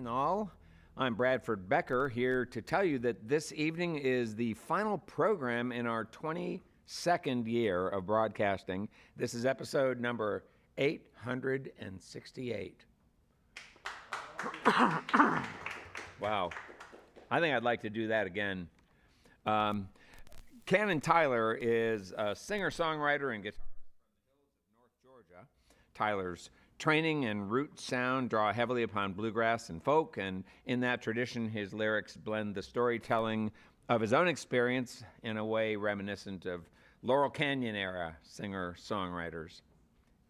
all. I'm Bradford Becker, here to tell you that this evening is the final program in our 22nd year of broadcasting. This is episode number 868. Wow. I think I'd like to do that again. Canon Tyler is a singer-songwriter and guitarist from the hills of North Georgia. Tyler's training and root sound draw heavily upon bluegrass and folk, and in that tradition, his lyrics blend the storytelling of his own experience in a way reminiscent of Laurel Canyon era singer-songwriters.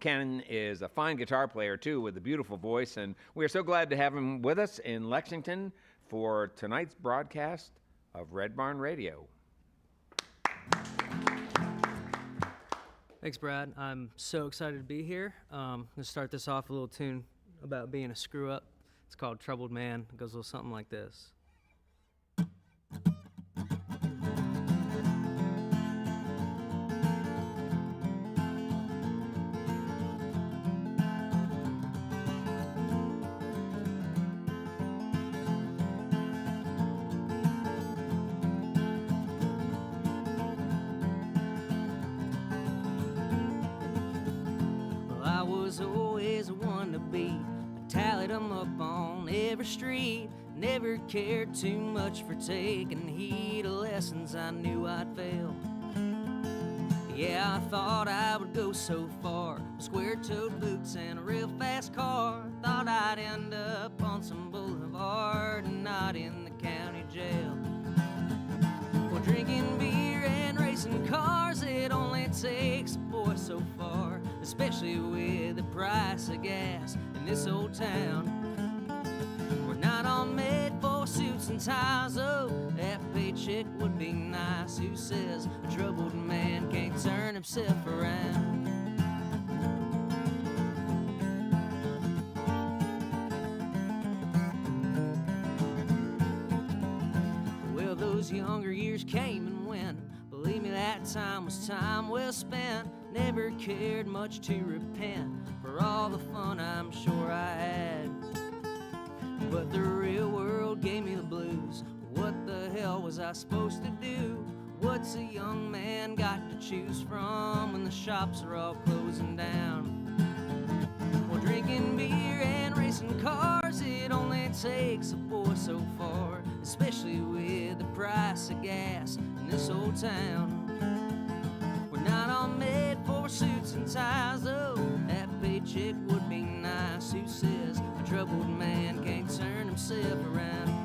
Canon is a fine guitar player, too, with a beautiful voice, and we are so glad to have him with us in Lexington for tonight's broadcast of Red Barn Radio. Thanks, Brad. I'm so excited to be here. I'm going to start this off with a little tune about being a screw-up. It's called Troubled Man. It goes a little something like this. Always a one to beat. I tallied them up on every street. Never cared too much for taking heed of lessons I knew I'd fail. Yeah, I thought I would go so far. Square-toed boots and a real fast car. Thought I'd end up on some boulevard and not in the county jail. Well, drinking beer and racing cars, it only takes a boy so far, especially with the price of gas in this old town. We're not all made for suits and ties. Oh, that paycheck would be nice. Who says a troubled man can't turn himself around? Well, those younger years came and went. Believe me, that time was time well spent. Never cared much to repent for all the fun I'm sure I had. But the real world gave me the blues. What the hell was I supposed to do? What's a young man got to choose from when the shops are all closing down? Well, drinking beer and racing cars, it only takes a boy so far, especially with the price of gas in this old town. We're not all made for suits and ties. Oh, that paycheck would be nice. Who says a troubled man can't turn himself around?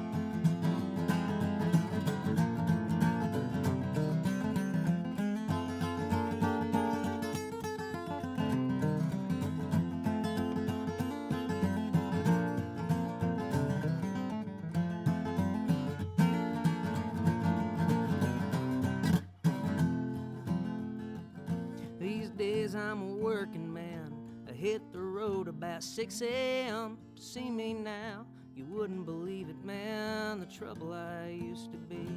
I'm a working man. I hit the road about 6 a.m. See me now, you wouldn't believe it, man, the trouble I used to be.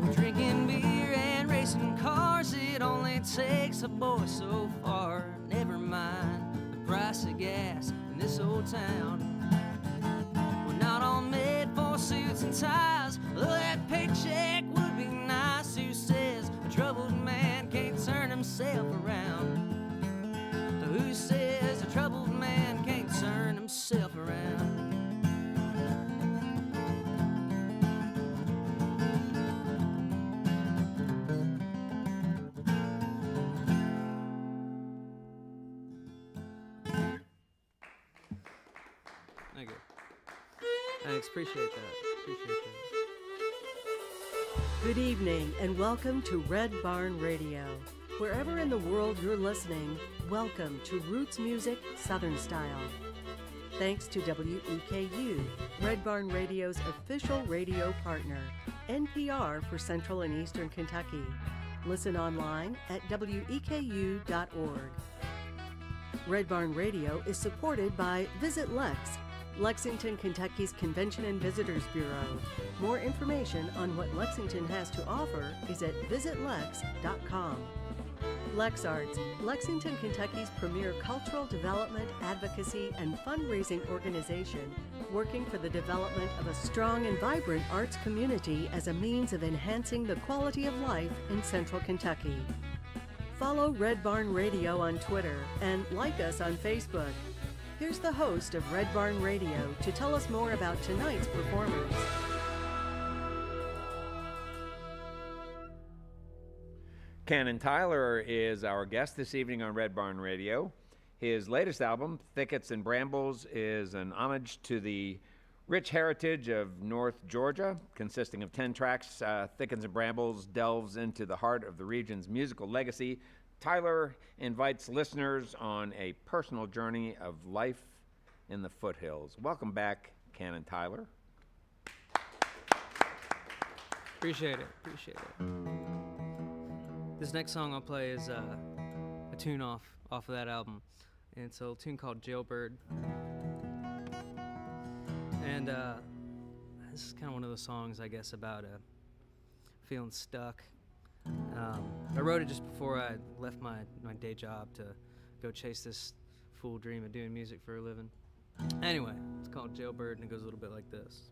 We're drinking beer and racing cars, it only takes a boy so far. Never mind the price of gas in this old town. We're not all made for suits and ties. Oh, that paycheck would be nice. Who says a troubled man can't turn himself around? Who says a troubled man can't turn himself around? Thank you. Thanks, appreciate that. Appreciate that. Good evening and welcome to Red Barn Radio. Wherever in the world you're listening, welcome to Roots Music Southern Style. Thanks to WEKU, Red Barn Radio's official radio partner, NPR for Central and Eastern Kentucky. Listen online at weku.org. Red Barn Radio is supported by Visit Lex, Lexington, Kentucky's Convention and Visitors Bureau. More information on what Lexington has to offer is at visitlex.com. LexArts, Lexington, Kentucky's premier cultural development, advocacy, and fundraising organization, working for the development of a strong and vibrant arts community as a means of enhancing the quality of life in Central Kentucky. Follow Red Barn Radio on Twitter and like us on Facebook. Here's the host of Red Barn Radio to tell us more about tonight's performers. Canon Tyler is our guest this evening on Red Barn Radio. His latest album, Thickets and Brambles, is an homage to the rich heritage of North Georgia. Consisting of 10 tracks, Thickets and Brambles delves into the heart of the region's musical legacy. Tyler invites listeners on a personal journey of life in the foothills. Welcome back, Canon Tyler. Appreciate it. This next song I'll play is a tune off of that album. And it's a tune called Jailbird. And this is kind of one of those songs, I guess, about feeling stuck. I wrote it just before I left my day job to go chase this fool dream of doing music for a living. Anyway, it's called Jailbird, and it goes a little bit like this.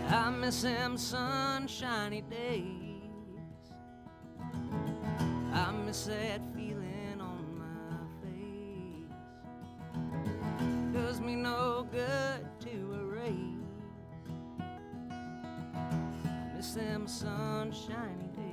I miss them sunshiny days. I miss that feeling on my face. Does me no good to erase. I miss them sunshiny days.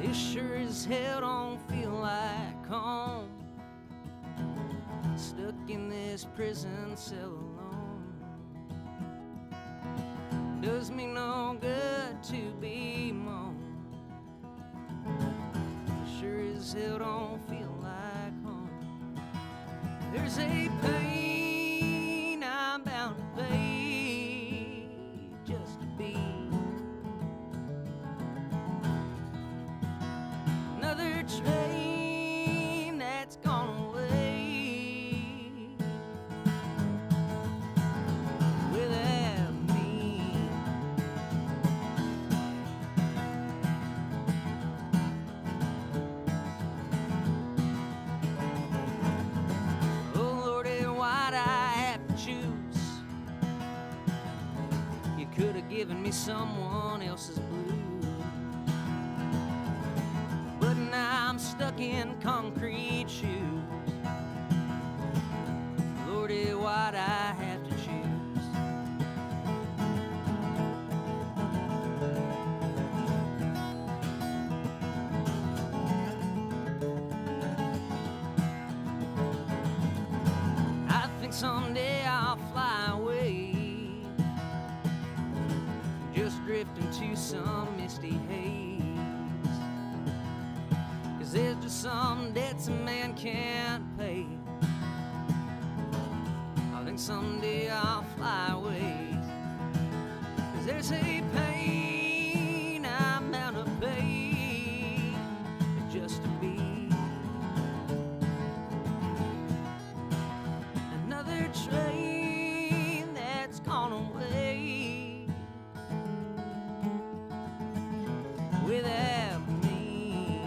It sure as hell don't feel like home. Stuck in this prison cell alone. Does me no good to be moaned. Sure as hell don't feel like home. There's a pain I'm bound to pay just to be. Another train that's gone away without me. Oh Lordy, why'd I have to choose? You could have given me someone else's blues. But now I'm stuck in concrete shoes. Lordy, why'd I have to choose? I think someday I'll fly away, just drift into some misty haze. 'Cause there's just some debts a man can't pay. I think someday I'll fly away. 'Cause there's a pain I'm bound to pay just to be. Another train that's gone away without me.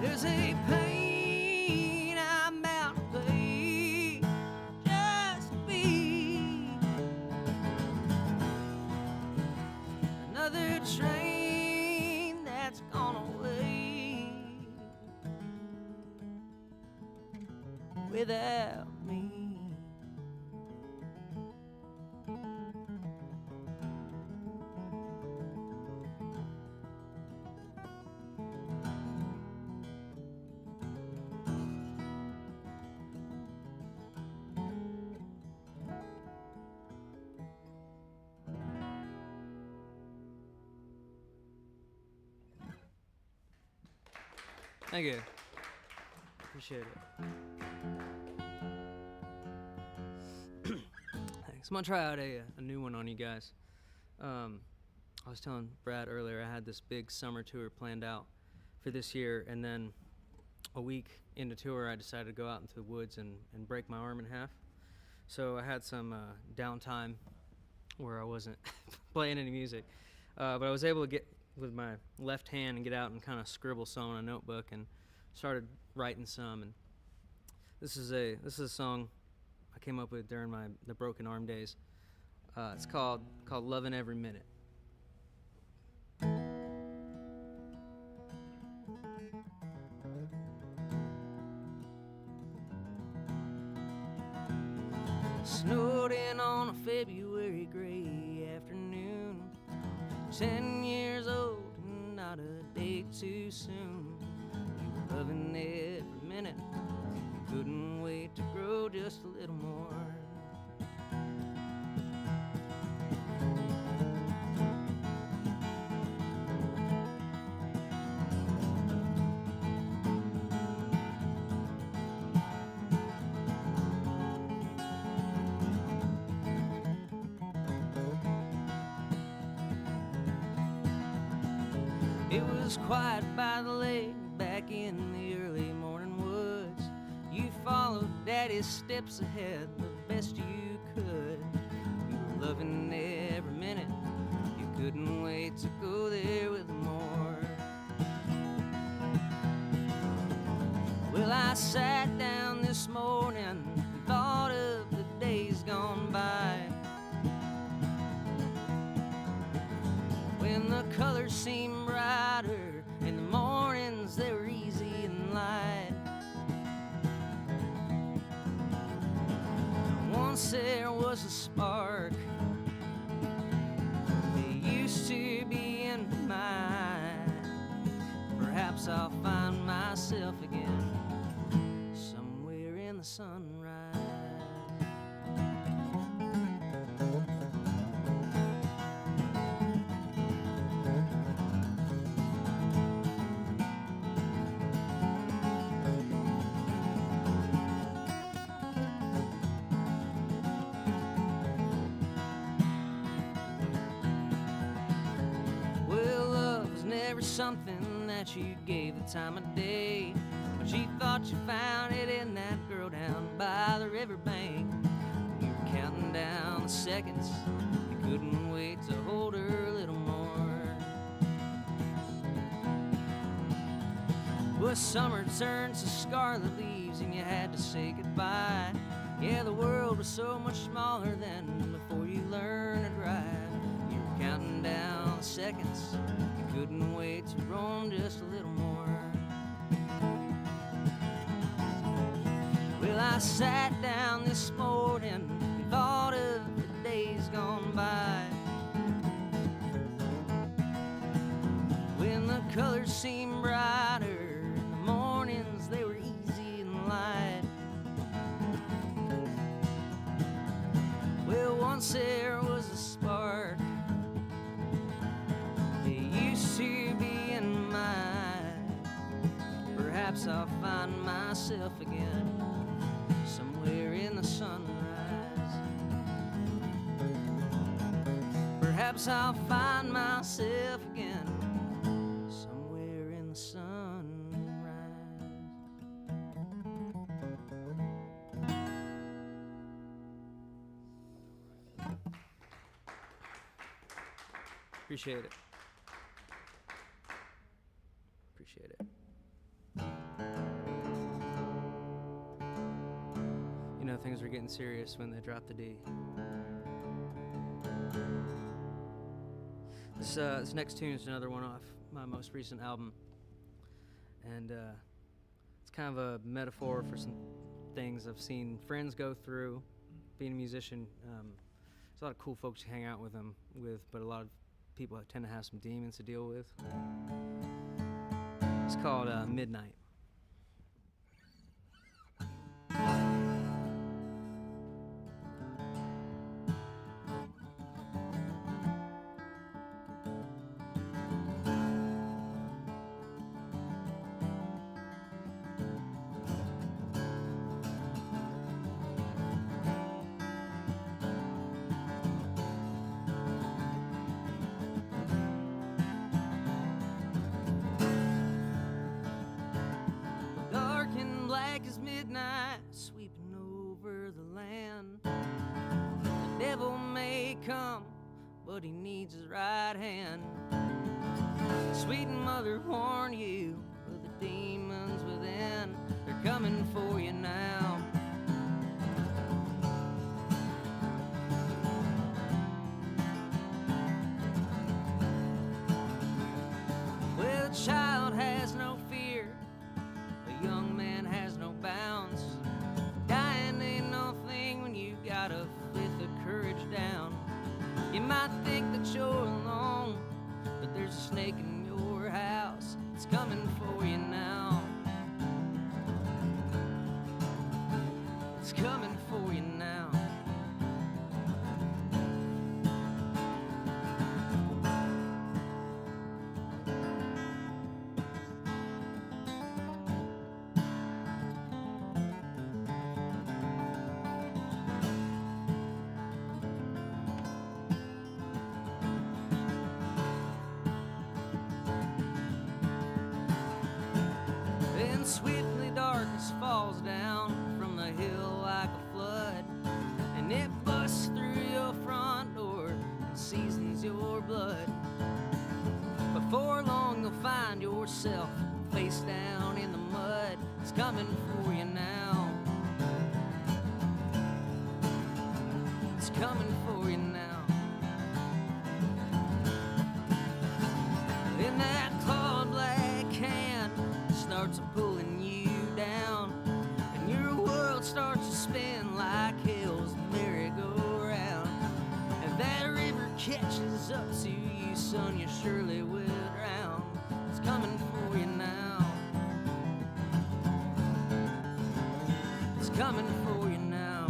There's a pain I'm bound to pay just to be. Another train that's gone away without me. Thank you. Appreciate it. Thanks. I'm gonna try out a new one on you guys. I was telling Brad earlier I had this big summer tour planned out for this year, and then a week into tour I decided to go out into the woods and break my arm in half. So I had some downtime where I wasn't playing any music, but I was able to get with my left hand and get out and kind of scribble some on a notebook and started writing some. And this is a song I came up with during the broken arm days. It's called "Lovin' Every Minute." Snowed in on a February gray afternoon, 10 years old and not a day too soon. You were loving every minute, you couldn't wait to grow just a little more. It was quiet by the lake back in the early morning woods. You followed Daddy's steps ahead the best you could. You were loving every minute, you couldn't wait to go there with more. Well, I sat down this morning and thought of the days gone by, when the colors seemed brighter and the mornings they were easy and light. Once there was a spark, it used to be in my mind. Perhaps I'll find myself again somewhere in the sunrise. Something that you gave the time of day, but you thought you found it in that girl down by the riverbank. You were counting down the seconds, you couldn't wait to hold her a little more. Well, summer turned to scarlet leaves and you had to say goodbye. Yeah, the world was so much smaller then before you learned to drive. You were counting down the seconds, couldn't wait to roam just a little more. Well, I sat down this morning and thought of the days gone by, when the colors seemed brighter and the mornings they were easy and light. Well, once there was a spark, to be in mine. Perhaps I'll find myself again somewhere in the sunrise. Perhaps I'll find myself again somewhere in the sunrise. Appreciate it. Appreciate it. You know, things are getting serious when they drop the D. This next tune is another one off my most recent album, and it's kind of a metaphor for some things I've seen friends go through being a musician. There's a lot of cool folks you hang out with, but a lot of people tend to have some demons to deal with. It's called Midnight. sweeping over the land. The devil may come, but he needs his right hand. Sweet mother, warn you of the demons within. They're coming for you now. Well, a child has no fear, a young man has no bounds. Dying ain't no thing when you got a fifth of courage down. You might think that you're alone, but there's a snake in your house. It's coming for you now. It's coming for you now. Then swiftly darkness falls down from the hill like a flood, and it busts through your front door and seasons your blood. Before long you'll find yourself face down in the mud. It's coming for you now. It's coming for you now. In that clawed black hand starts pulling you down, and your world starts to spin like hell's merry-go-round. And that river catches up to you, son, you surely will drown. It's coming for you now. It's coming for you now.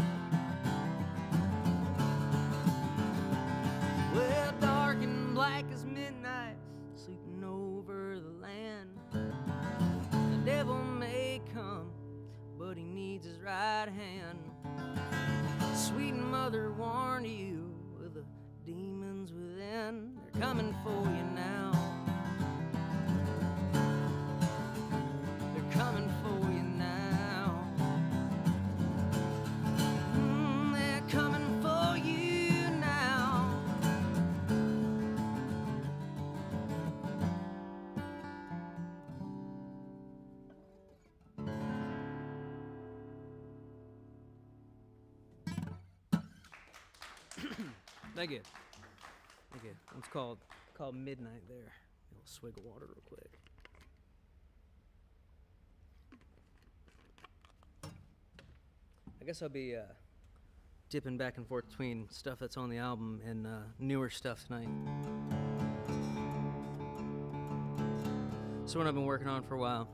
Well, dark and black as midnight, sleeping over the land. The devil may come, but he needs his right hand. Sweet mother warned you of the demons within. They're coming for you now. They're coming for you now. They're coming for you now. Thank you. Thank you. It's called Midnight there. A little swig of water real quick. I guess I'll be dipping back and forth between stuff that's on the album and newer stuff tonight. So what I've been working on for a while.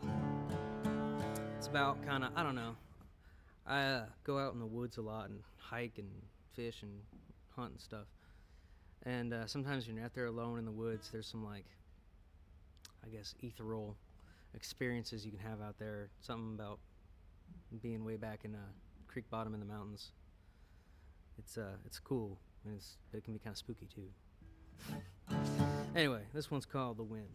It's about kind of, I don't know. I go out in the woods a lot and hike and fish and hunt and stuff. And sometimes when you're out there alone in the woods, there's some, like, I guess, ethereal experiences you can have out there. Something about being way back in a creek bottom in the mountains. It's cool, and it can be kind of spooky too. Anyway, this one's called The Wind.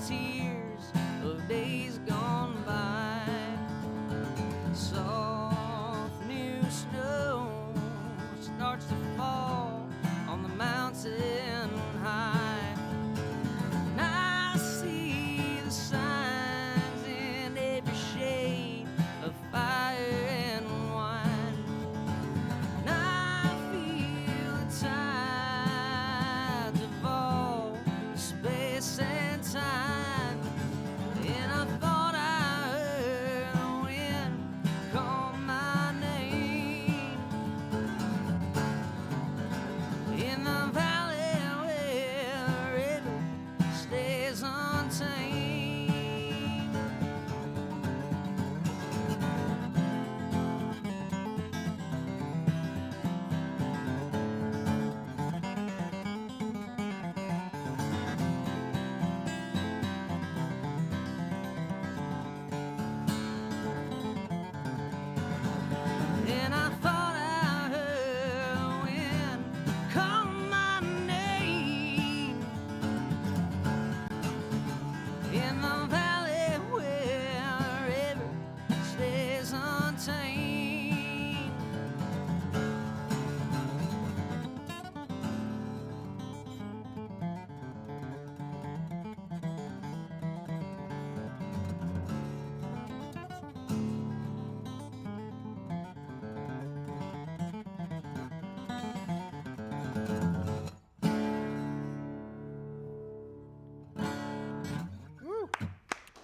tears of days gone by. Soft new snow starts to fall on the mountain high. And I see the signs in every shade of fire and wine. And I feel the tides of all space and time. And I thought I heard the wind call my name. In the valley where the river stays untamed. And I thought I heard the wind call my name. In the valley where the river stays untamed.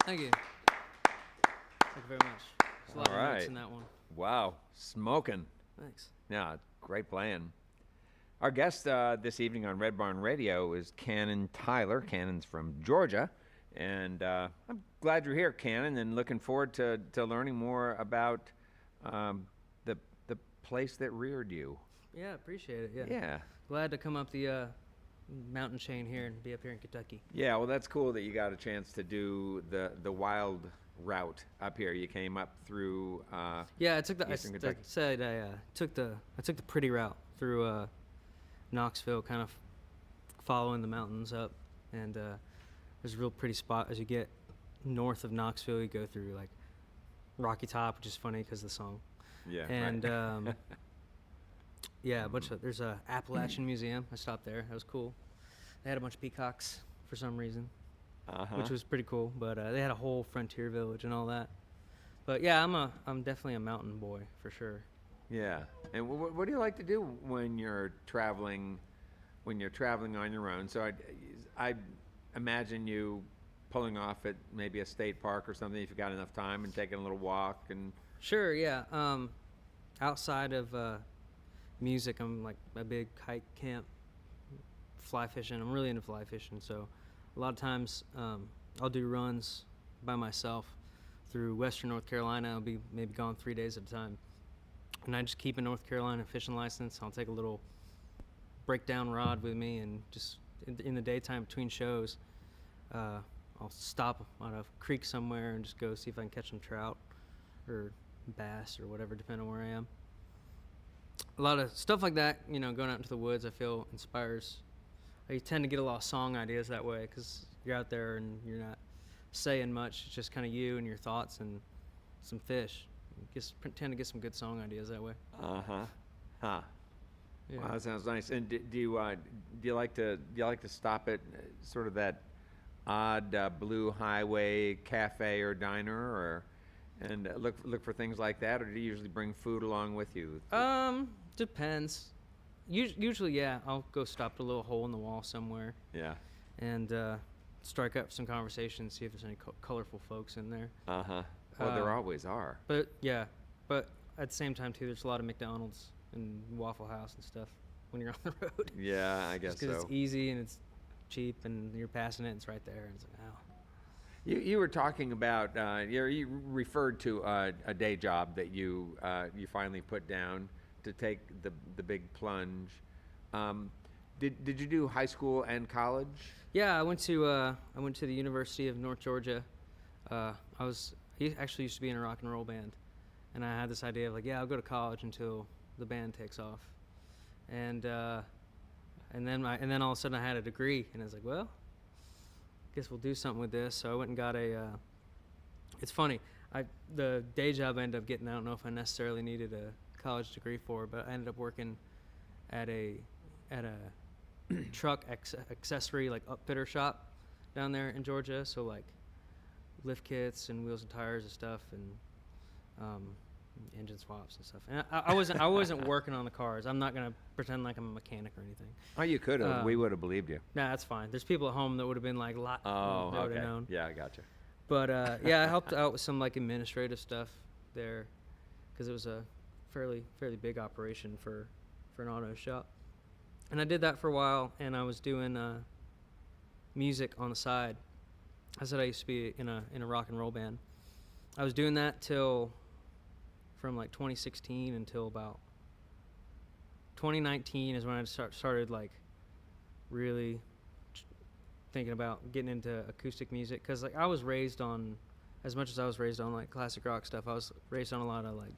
Thank you. Thank you very much. There's a lot All of notes right. in that one. Wow, smoking. Thanks. Yeah, great playing. Our guest this evening on Red Barn Radio is Canon Tyler. Canon's from Georgia, and I'm glad you're here, Canon, and looking forward to learning more about the place that reared you. Yeah, appreciate it. Yeah. Yeah. Glad to come up the mountain chain here and be up here in Kentucky. Yeah, well, that's cool that you got a chance to do the wild route up here. You came up through. Yeah, I took the. Eastern I Kentucky. said I took the pretty route through Knoxville, kind of following the mountains up, and there's a real pretty spot as you get north of Knoxville. You go through like Rocky Top, which is funny because of the song, Yeah. and right. yeah, there's a Appalachian Museum. I stopped there. That was cool. They had a bunch of peacocks for some reason, Uh-huh. which was pretty cool. But they had a whole frontier village and all that. But yeah, I'm definitely a mountain boy for sure. Yeah. And what do you like to do when you're traveling? When you're traveling on your own? So I imagine you pulling off at maybe a state park or something if you got enough time and taking a little walk and. Sure, yeah. Outside of music, I'm like a big hike, camp, fly fishing. I'm really into fly fishing, so a lot of times I'll do runs by myself through western North Carolina. I'll be maybe gone 3 days at a time, and I just keep a North Carolina fishing license. I'll take a little breakdown rod with me, and just in the daytime between shows, I'll stop on a creek somewhere and just go see if I can catch some trout or bass or whatever, depending on where I am. A lot of stuff like that, you know, going out into the woods, I feel inspires. I tend to get a lot of song ideas that way because you're out there and you're not saying much. It's just kind of you and your thoughts and some fish. Tend to get some good song ideas that way. Uh-huh. Huh. Yeah. Wow, that sounds nice. And do you like to stop at sort of that odd blue highway cafe or diner, and look for things like that, or do you usually bring food along with you? Depends. Usually, yeah, I'll go stop at a little hole in the wall somewhere Yeah. and strike up some conversation, see if there's any colorful folks in there. Uh-huh. Well, there always are. But yeah, but at the same time too, there's a lot of McDonald's and Waffle House and stuff when you're on the road. Yeah, I guess Because so. it's easy and it's cheap and you're passing it and it's right there and it's like, oh. You were talking about you referred to a day job that you finally put down to take the big plunge. Did you do high school and college? Yeah, I went to the University of North Georgia. I actually used to be in a rock and roll band, and I had this idea of like, yeah, I'll go to college until the band takes off, and then all of a sudden I had a degree, and I was like, well, guess we'll do something with this. So I went and got it's funny, the day job I ended up getting, I don't know if I necessarily needed a college degree for, but I ended up working at a truck accessory like upfitter shop down there in Georgia. So like lift kits and wheels and tires and stuff, and engine swaps and stuff. And I wasn't working on the cars. I'm not gonna pretend like I'm a mechanic or anything. Oh, you could have. We would have believed you. Nah, that's fine. There's people at home that would have been like, Oh, they would okay. have known. Yeah, I gotcha. But yeah, I helped out with some like administrative stuff there, because it was a fairly big operation for an auto shop. And I did that for a while, and I was doing music on the side. I said I used to be in a rock and roll band. I was doing that from like 2016 until about 2019 is when I started like really thinking about getting into acoustic music, because like I was raised on, as much as I was raised on like classic rock stuff, I was raised on a lot of like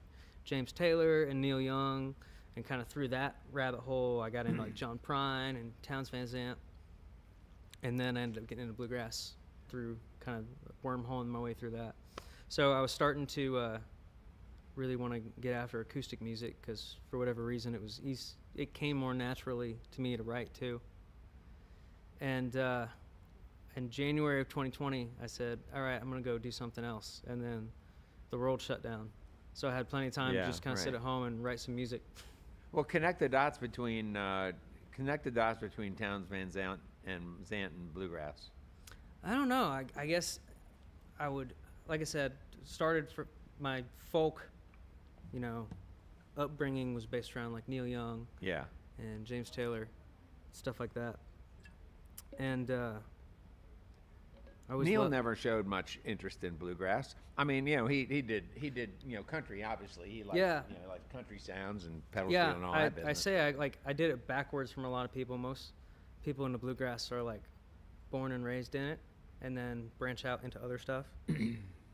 James Taylor and Neil Young, and kind of through that rabbit hole I got into like John Prine and Townes Van Zandt, and then I ended up getting into bluegrass through kind of wormholing my way through that. So I was starting to really want to get after acoustic music, because for whatever reason it came more naturally to me to write too. And in January of 2020, I said, all right, I'm going to go do something else. And then the world shut down. So I had plenty of time to just kind of sit at home and write some music. Well, connect the dots between Townes Van Zandt and bluegrass. I don't know. I guess I would, like I said, started for my folk, upbringing was based around like Neil Young. Yeah. And James Taylor, stuff like that. And Neil never showed much interest in bluegrass. I mean, he did country. Obviously, he liked like country sounds and pedal steel and all that business. I did it backwards from a lot of people. Most people in the bluegrass are like born and raised in it, and then branch out into other stuff.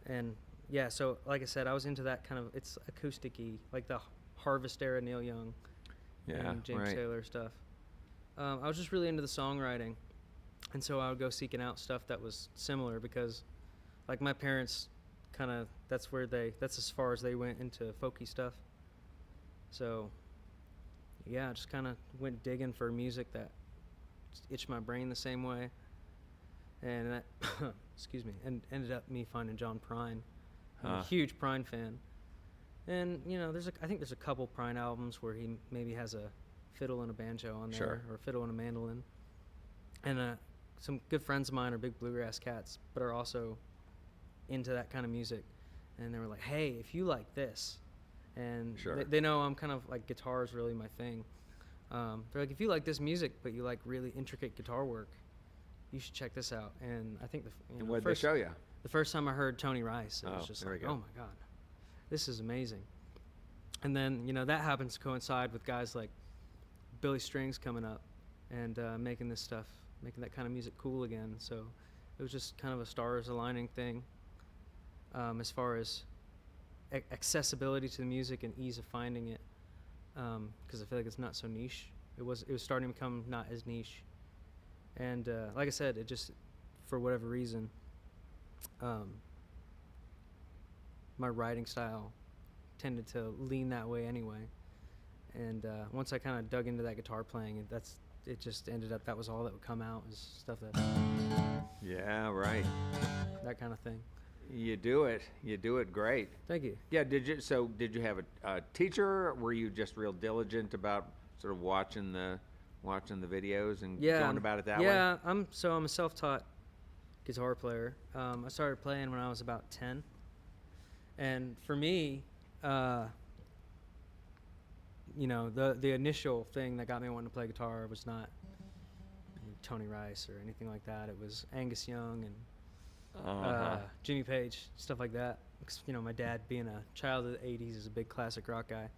And yeah, so like I said, I was into that kind of, it's acoustic-y, like the Harvest era Neil Young and James Taylor stuff. I was just really into the songwriting. And so I would go seeking out stuff that was similar, because like my parents kind of, that's as far as they went into folky stuff. So yeah, I just kind of went digging for music that itched my brain the same way. And that, excuse me, and ended up me finding John Prine. I'm a huge Prine fan. And I think there's a couple Prine albums where he maybe has a fiddle and a banjo on there, or a fiddle and a mandolin. And some good friends of mine are big bluegrass cats, but are also into that kind of music. And they were like, hey, if you like this, and they know I'm kind of like, guitar is really my thing. They're like, if you like this music, but you like really intricate guitar work, you should check this out. And I think and what did they show you? The first time I heard Tony Rice, it was just like, oh my God, this is amazing. And then, that happens to coincide with guys like Billy Strings coming up and making that kind of music cool again. So it was just kind of a stars aligning thing, as far as accessibility to the music and ease of finding it, because I feel like it's not so niche. It was starting to become not as niche. And like I said, it just, for whatever reason, my writing style tended to lean that way anyway. And once I kind of dug into that guitar playing, it just ended up, that was all that would come out, is stuff that, that kind of thing. You do it great. Thank you. Yeah, did you have a teacher, or were you just real diligent about sort of watching the videos and going about it that way? Yeah, I'm a self-taught guitar player. I started playing when I was about 10. And for me, the initial thing that got me wanting to play guitar was not Tony Rice or anything like that. It was Angus Young and Jimmy Page, stuff like that. My dad, being a child of the 80s, is a big classic rock guy.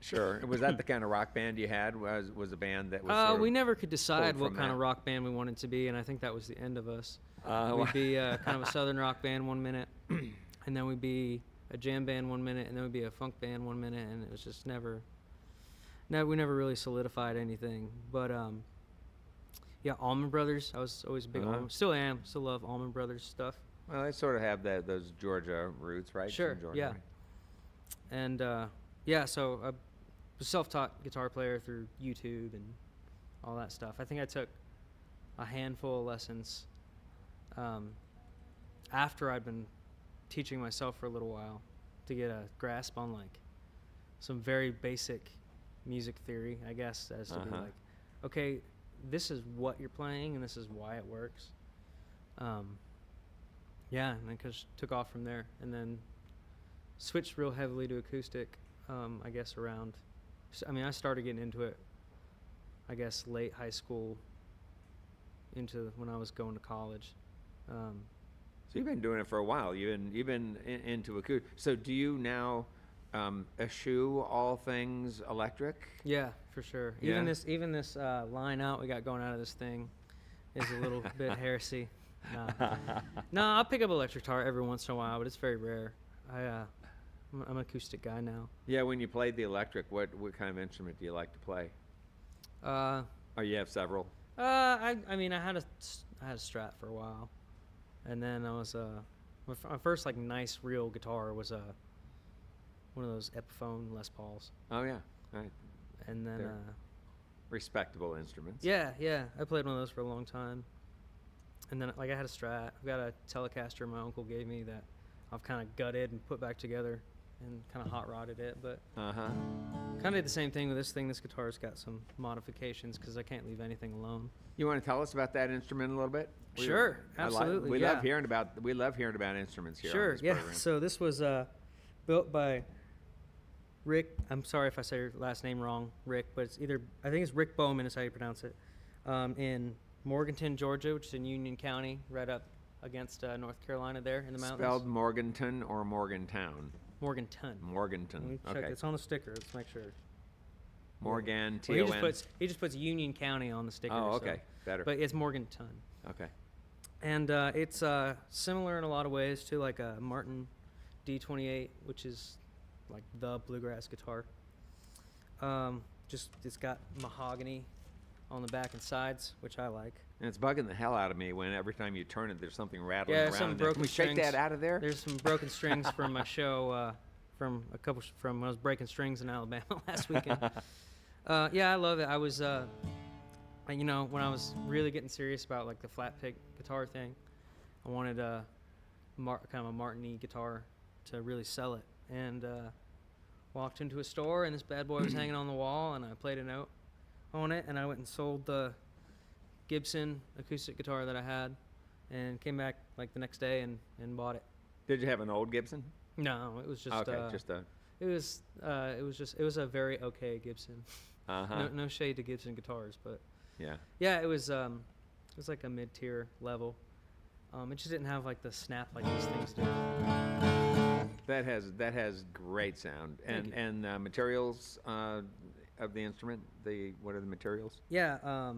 Sure. Was that the kind of rock band you had? Was a band that was we never could decide what kind of rock band we wanted to be, and I think that was the end of us. We'd be kind of a southern rock band one minute, and then we'd be a jam band one minute, and then we'd be a funk band one minute, and it was just we never really solidified anything. But Yeah, Allman Brothers. I was always a big Allman. Still am. Still love Allman Brothers stuff. Well, they sort of have those Georgia roots, right? Sure. From Georgia, Yeah. right? And yeah, so I was a self-taught guitar player through YouTube and all that stuff. I think I took a handful of lessons after I'd been teaching myself for a little while to get a grasp on like some very basic music theory, I guess, as to be like, okay, this is what you're playing and this is why it works. Yeah, and then took off from there, and then switched real heavily to acoustic, I guess around, I mean, I started getting into it, I guess, late high school into when I was going to college. So you've been doing it for a while. You've been into acoustic. So do you now eschew all things electric? Yeah, for sure. Yeah? Even this line out we got going out of this thing is a little bit heresy. No, I'll pick up electric guitar every once in a while, but it's very rare. I'm an acoustic guy now. Yeah, when you played the electric, what kind of instrument do you like to play? Or you have several? I mean, I had a Strat for a while, and then I was my first like nice real guitar was one of those Epiphone Les Pauls. Oh yeah, right. And then Respectable instruments. yeah, I played one of those for a long time. And then like I had a Strat. I've got a Telecaster my uncle gave me that I've kind of gutted and put back together and kind of hot rodded it, but kind of did the same thing with this thing. This guitar's got some modifications because I can't leave anything alone. You want to tell us about that instrument a little bit? Sure, absolutely. We love hearing about instruments here. Sure, on this yeah. program. So this was built by Rick. I'm sorry if I say your last name wrong, Rick, but I think it's Rick Bowman is how you pronounce it. In Morganton, Georgia, which is in Union County, right up against North Carolina there in the mountains. Spelled Morganton or Morgantown? Morganton. Morganton. Let me check. Okay. It's on the sticker. Let's make sure. Morgan, Well, T-O-N. he just puts Union County on the sticker. Oh, so- okay. Better. But it's Morganton. Okay. And it's similar in a lot of ways to like a Martin D28, which is like the bluegrass guitar. Just it's got mahogany on the back and sides, which I like. And it's bugging the hell out of me when every time you turn it, there's something rattling Yeah, around. some in it. broken Can we shake strings. that out of there? There's some broken strings from my show from when I was breaking strings in Alabama last weekend. Yeah, I love it. I was when I was really getting serious about like the flat pick guitar thing, I wanted kind of a Martin-y guitar to really sell it, and walked into a store and this bad boy was hanging on the wall, and I played a note on it, and I went and sold the Gibson acoustic guitar that I had, and came back like the next day and bought it. Did you have an old Gibson? No, it was just Okay, just a. it was a very okay Gibson. Uh-huh. No shade to Gibson guitars, but Yeah. it was like a mid-tier level. It just didn't have like the snap like these things do. That has great sound. And materials of the instrument. What are the materials? Yeah,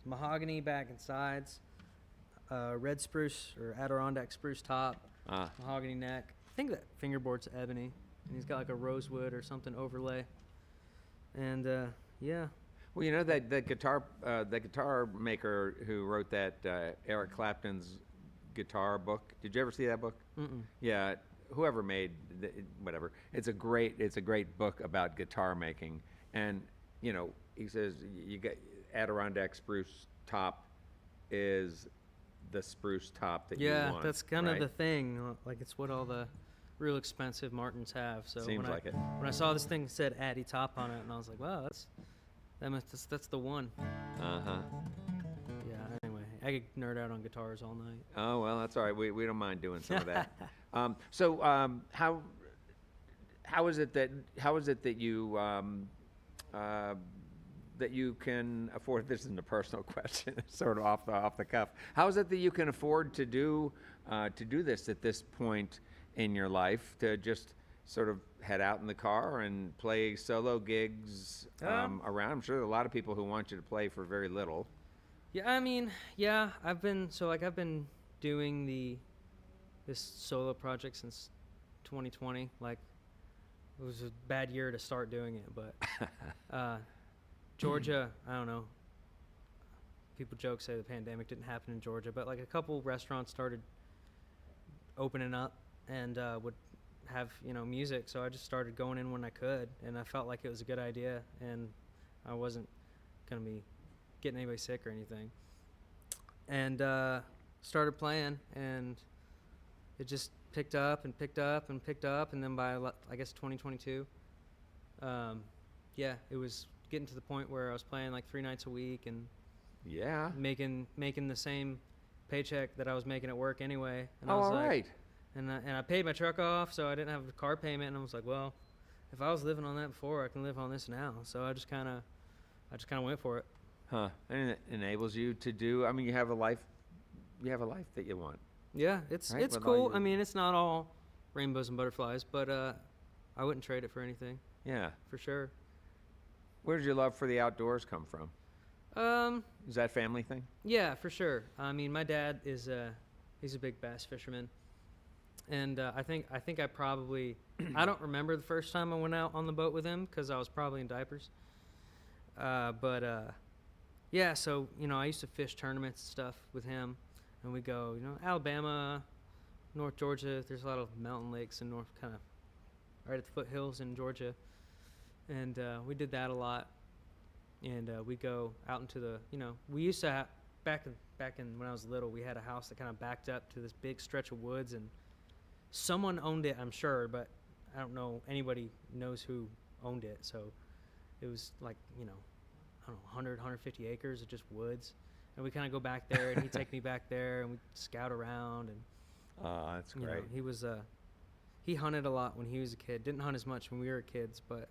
mahogany back and sides, red spruce or Adirondack spruce top, mahogany neck. I think that fingerboard's ebony, and he's got like a rosewood or something overlay. And yeah. Well, you know that the guitar maker who wrote that Eric Clapton's guitar book. Did you ever see that book? Mm-mm. Yeah. Whoever made whatever. It's a great book about guitar making. And he says you get Adirondack spruce top is the spruce top that you want. Yeah, that's kind of right? the thing. Like it's what all the real expensive Martins have. So Seems like it. When I saw this thing that said Addy top on it, and I was like, wow, that's the one. Uh-huh. Yeah. Anyway, I could nerd out on guitars all night. Oh well, that's all right. We don't mind doing some of that. How is it that you can afford? This isn't a personal question, it's sort of off the cuff. How is it that you can afford to do this at this point in your life, to just sort of head out in the car and play solo gigs around? I'm sure there are a lot of people who want you to play for very little. Yeah, I mean, yeah, I've been doing this solo project since 2020. Like, it was a bad year to start doing it, but Georgia, I don't know. people say the pandemic didn't happen in Georgia, but like a couple restaurants started opening up and would have music, so I just started going in when I could, and I felt like it was a good idea, and I wasn't gonna be getting anybody sick or anything, and started playing, and it just picked up and picked up and picked up, and then by I guess 2022, it was getting to the point where I was playing like 3 nights a week and making the same paycheck that I was making at work anyway. And I was all like, right. And I paid my truck off, so I didn't have a car payment, and I was like, well, if I was living on that before, I can live on this now. So I just kind of went for it. Huh. And it enables you to do, I mean, you have a life that you want. Yeah, it's Right, it's with all cool. your- I mean, it's not all rainbows and butterflies, but I wouldn't trade it for anything, Yeah. for sure. Where did your love for the outdoors come from? Is that a family thing? Yeah, for sure. I mean, my dad is he's a big bass fisherman, and I think I probably I don't remember the first time I went out on the boat with him because I was probably in diapers. Yeah, so I used to fish tournaments and stuff with him, and we go Alabama, North Georgia. There's a lot of mountain lakes in north, kind of right at the foothills in Georgia, and we did that a lot. And we go out into the, we used to have, back in when I was little, we had a house that kind of backed up to this big stretch of woods, and someone owned it, I'm sure, but I don't know, anybody knows who owned it. So it was like, I don't know, 100, 150 acres of just woods. And we kind of go back there, and he'd take me back there, and we'd scout around. And That's great. he was, he hunted a lot when he was a kid. Didn't hunt as much when we were kids, but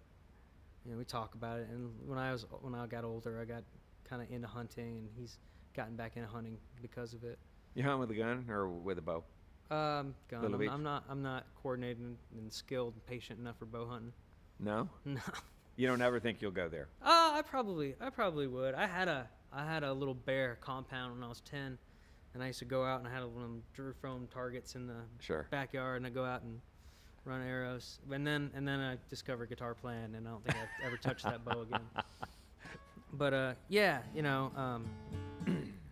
we talk about it. And when I got older, I got kind of into hunting, and he's gotten back into hunting because of it. You hunt with a gun or with a bow? Gun. Little Beach? I'm not coordinated and skilled and patient enough for bow hunting. No? No. You don't ever think you'll go there? I probably would. I had a little bear compound when I was 10, and I used to go out, and I had one of them Drew foam targets in the backyard, and I go out and run arrows. And then I discovered guitar playing, and I don't think I've ever touched that bow again. But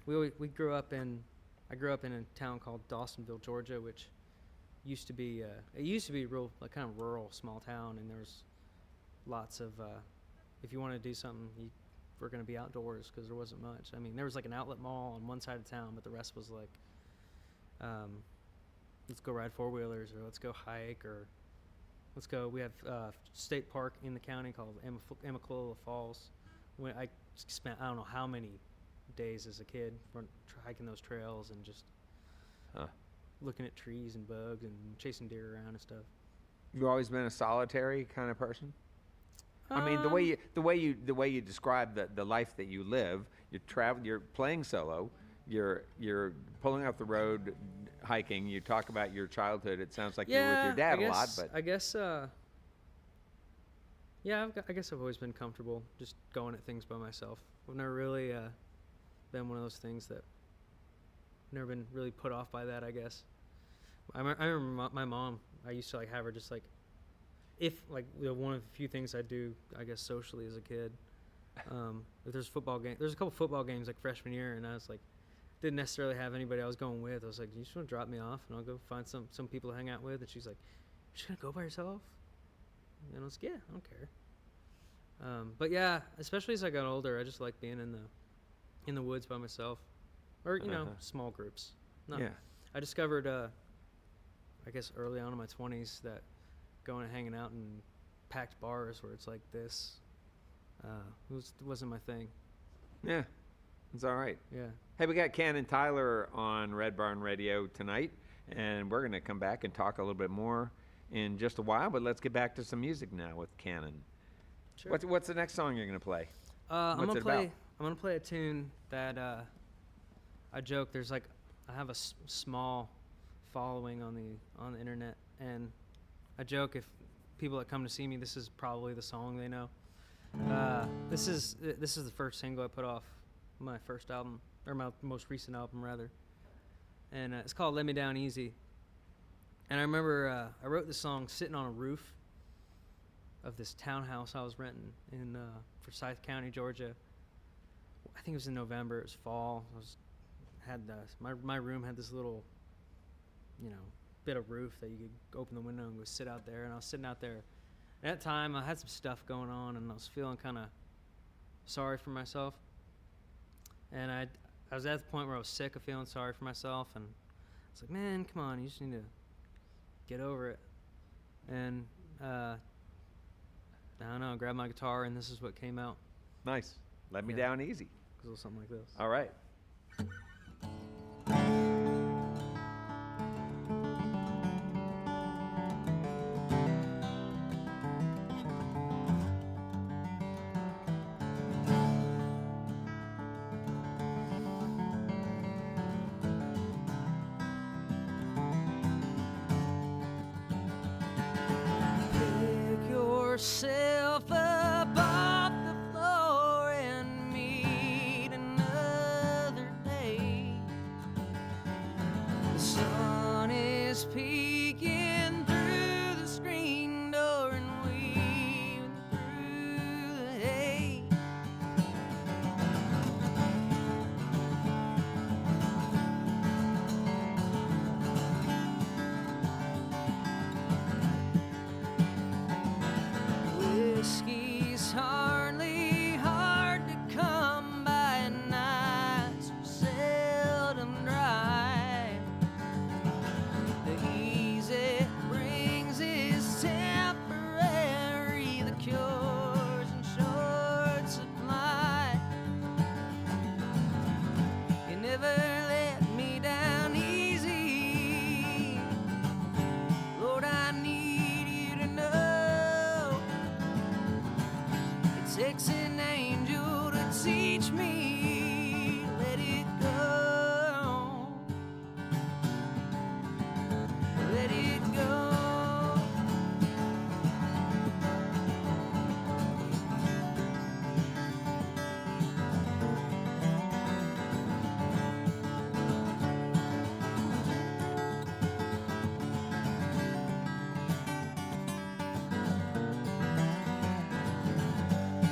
we grew up in I grew up in a town called Dawsonville, Georgia, which used to be real, like, kind of rural, small town, and there was lots of if you wanted to do something, you were going to be outdoors because there wasn't much. I mean, there was like an outlet mall on one side of town, but the rest was like let's go ride four-wheelers, or let's go hike, or we have state park in the county called Amicalola Falls. When I spent I don't know how many days as a kid hiking those trails and just looking at trees and bugs and chasing deer around and stuff. You've always been a solitary kind of person? I mean, the way you describe the life that you live, you're playing solo, you're pulling off the road, hiking. You talk about your childhood. It sounds like you were with your dad a lot, but I guess I guess I've always been comfortable just going at things by myself. I've never really been one of those things that never been really put off by that, I guess. I remember my mom, I used to have her just one of the few things I do, I guess, socially as a kid. If there's a couple football games like freshman year, and I was like, didn't necessarily have anybody I was going with. I was like, you just want to drop me off and I'll go find some people to hang out with? And she's like, you're just gonna go by yourself? And I was like, yeah, I don't care. But yeah, especially as I got older, I just like being in the woods by myself, or small groups. Yeah. I discovered, I guess early on in my 20s, that going and hanging out in packed bars where it's like this wasn't my thing. Yeah, it's all right. Yeah. Hey, we got Canon Tyler on Red Barn Radio tonight, and we're going to come back and talk a little bit more in just a while, but let's get back to some music now with Canon. Sure. What's the next song you're going to play? I'm gonna play a tune that I joke. There's I have a small following on the internet, and I joke if people that come to see me, this is probably the song they know. This is the first single I put off my first album, or my most recent album rather, and it's called "Let Me Down Easy." And I remember I wrote this song sitting on a roof of this townhouse I was renting in Forsyth County, Georgia. I think it was in November. It was fall. My room had this little, bit of roof that you could open the window and go sit out there. And I was sitting out there. At that time, I had some stuff going on, and I was feeling kind of sorry for myself. And I was at the point where I was sick of feeling sorry for myself, and I was like, man, come on, you just need to get over it. And I don't know, I grabbed my guitar, and this is what came out. Nice. Let me down easy. A little something like this. All right. Pick yourself up off the floor and meet another day. The sun is peeking through the screen door and weaving through the hay. Whiskey's hardly hard to come by, and nights are seldom dry. The ease it brings is temporary, the cure's in short supply. You never let me down easy, Lord, I need you to know. It takes an angel to teach me to let it go. Let it go.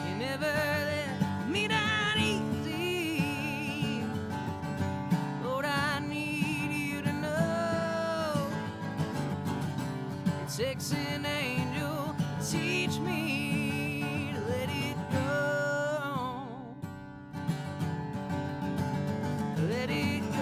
You never let me down easy, Lord, I need you to know. It takes an angel to teach me to let it go. Let it go.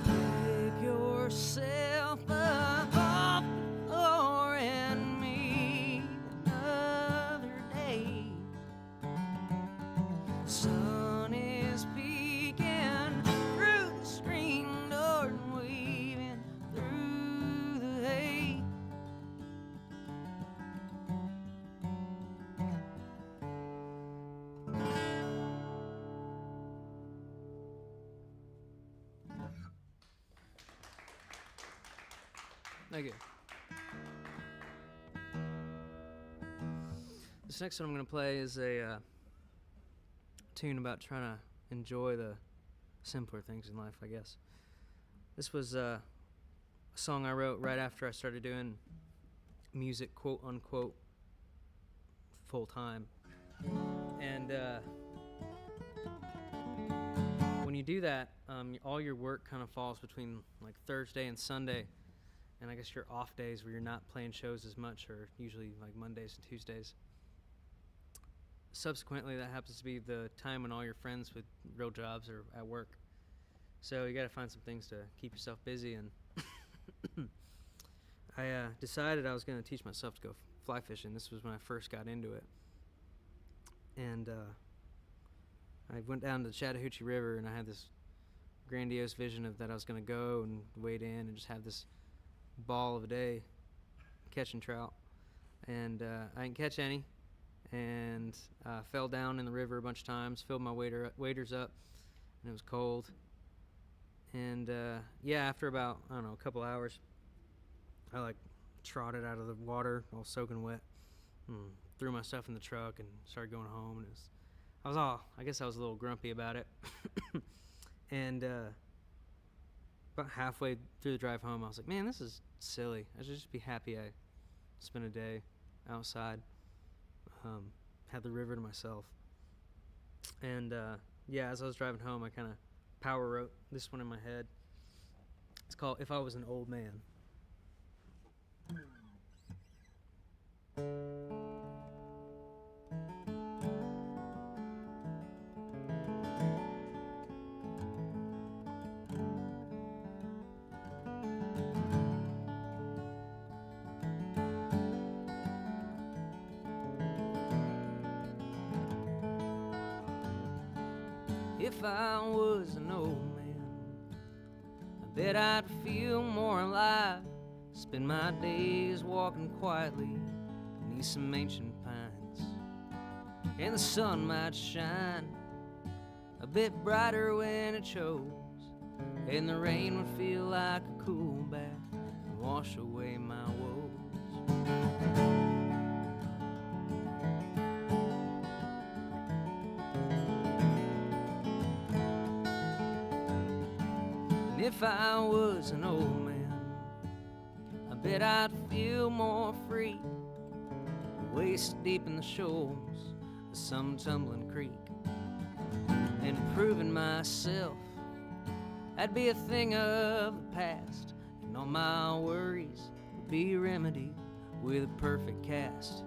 Pick yourself up off the floor and meet another day. Sun is peeking through the screen door and weaving through the hay. Thank you. This next one I'm going to play is a tune about trying to enjoy the simpler things in life, I guess. This was a song I wrote right after I started doing music, quote unquote, full time. And when you do that, all your work kind of falls between like Thursday and Sunday. And I guess your off days where you're not playing shows as much are usually like Mondays and Tuesdays. Subsequently, that happens to be the time when all your friends with real jobs are at work. So you got to find some things to keep yourself busy. And I decided I was going to teach myself to go fly fishing. This was when I first got into it. And I went down to the Chattahoochee River, and I had this grandiose vision of that I was going to go and wade in and just have this ball of a day catching trout. And I didn't catch any, and fell down in the river a bunch of times, filled my waders up, and it was cold. And yeah, after about, I don't know, a couple hours, I like trotted out of the water all soaking wet, threw my stuff in the truck and started going home. And I guess I was a little grumpy about it. And about halfway through the drive home, I was like, man, this is silly. I should just be happy I spent a day outside, had the river to myself. And yeah, as I was driving home, I kind of power wrote this one in my head. It's called If I Was an Old Man. If I was an old man, I bet I'd feel more alive. Spend my days walking quietly beneath some ancient pines, and the sun might shine a bit brighter when it chose, and the rain would feel like a cool bath and wash away my woes. If I was an old man, I bet I'd feel more free, waist deep in the shoals of some tumbling creek. And proving myself, I'd be a thing of the past, and all my worries would be remedied with a perfect cast.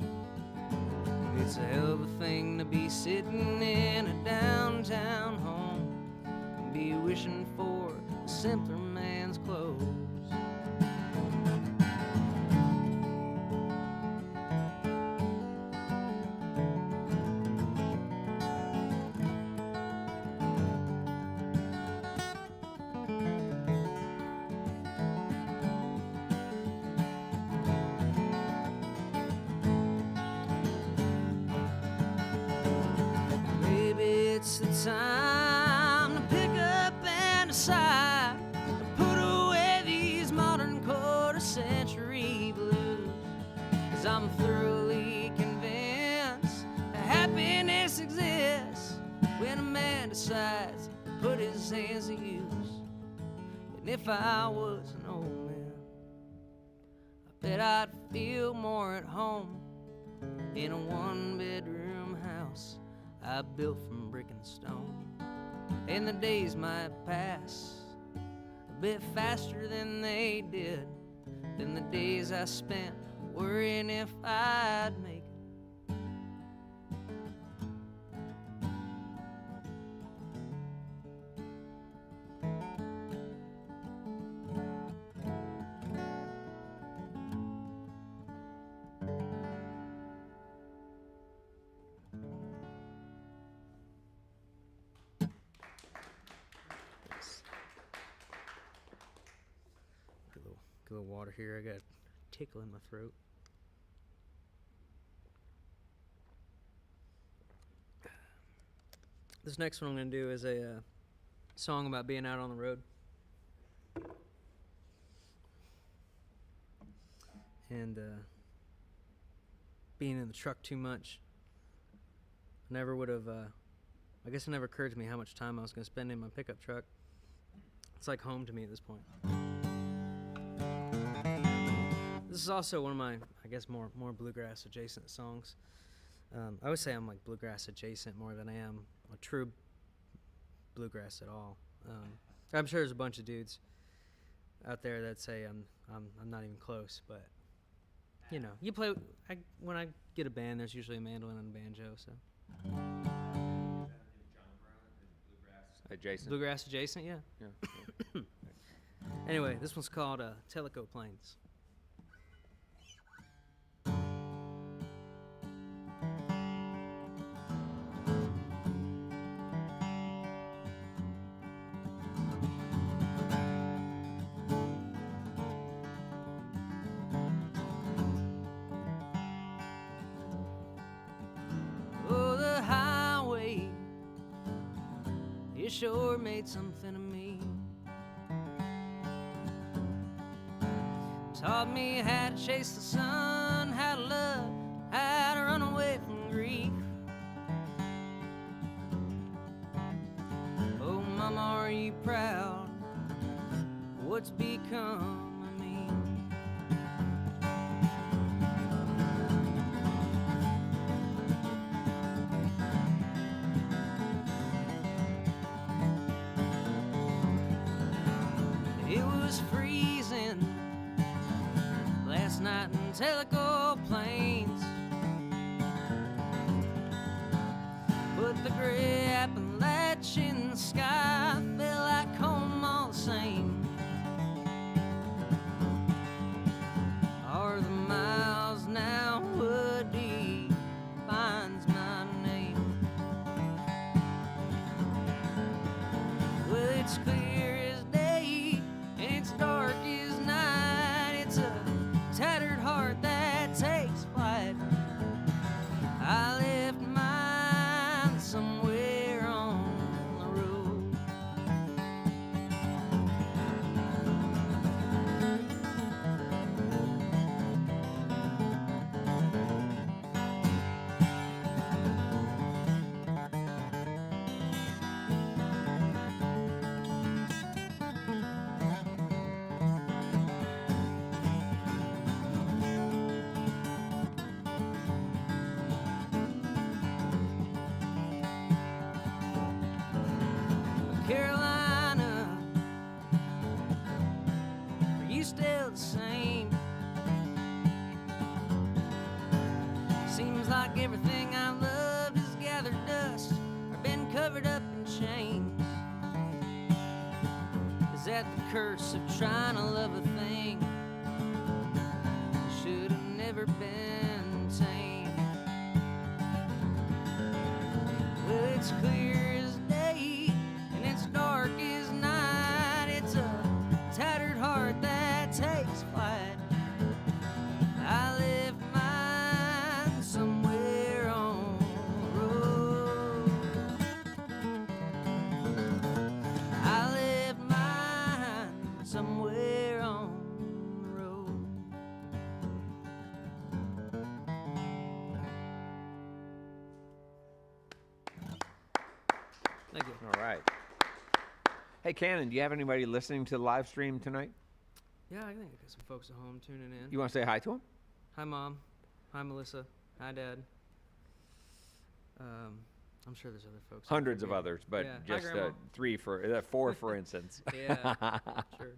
It's a hell of a thing to be sitting in a downtown home and be wishing for a simpler man's clothes. It's the time to pick up and decide to put away these modern quarter-century blues. 'Cause I'm thoroughly convinced that happiness exists when a man decides to put his hands to use. And if I was an old man, I bet I'd feel more at home in a one-bedroom house I built from brick and stone. And the days might pass a bit faster than they did, than the days I spent worrying if I'd make it. Get a little water here. I got a tickle in my throat. This next one I'm going to do is a song about being out on the road. And being in the truck too much. Never would have, I guess it never occurred to me how much time I was going to spend in my pickup truck. It's like home to me at this point. This is also one of my, I guess, more bluegrass adjacent songs. I would say I'm like bluegrass adjacent more than I am a true bluegrass at all. I'm sure there's a bunch of dudes out there that say I'm not even close, but you know, you play. When I get a band, there's usually a mandolin and a banjo. So. Adjacent. Bluegrass adjacent, yeah. Yeah. Anyway, this one's called Tellico Plains. Oh, the highway, it sure made something of me. Taught me how to chase the sun, how to love, how to run away are you proud? What's become of me? It was freezing last night in Tellico Plains, but the gray Appalachian sky felt like home all the same. Are the miles now what defines my name? Well, it's clear as day and it's dark as night. It's a tattered heart that takes flight. I left mine somewhere on the road. Carolina, are you still the same? Seems like everything I've loved has gathered dust or been covered up in chains. Is that the curse of trying to love a thing that should have never been tamed? Well, it's clear as day and it's dark as night. It's a tattered heart that takes flight. I left mine somewhere on the road. I left mine somewhere on the road. Thank you. All right. Hey, Canon, do you have anybody listening to the live stream tonight? Yeah, I think I got some folks at home tuning in. You want to say hi to them? Hi, Mom. Hi, Melissa. Hi, Dad. I'm sure there's other folks. I Hundreds of forget. others, but Yeah. Hi, just Grandma. four, for instance. Yeah, sure.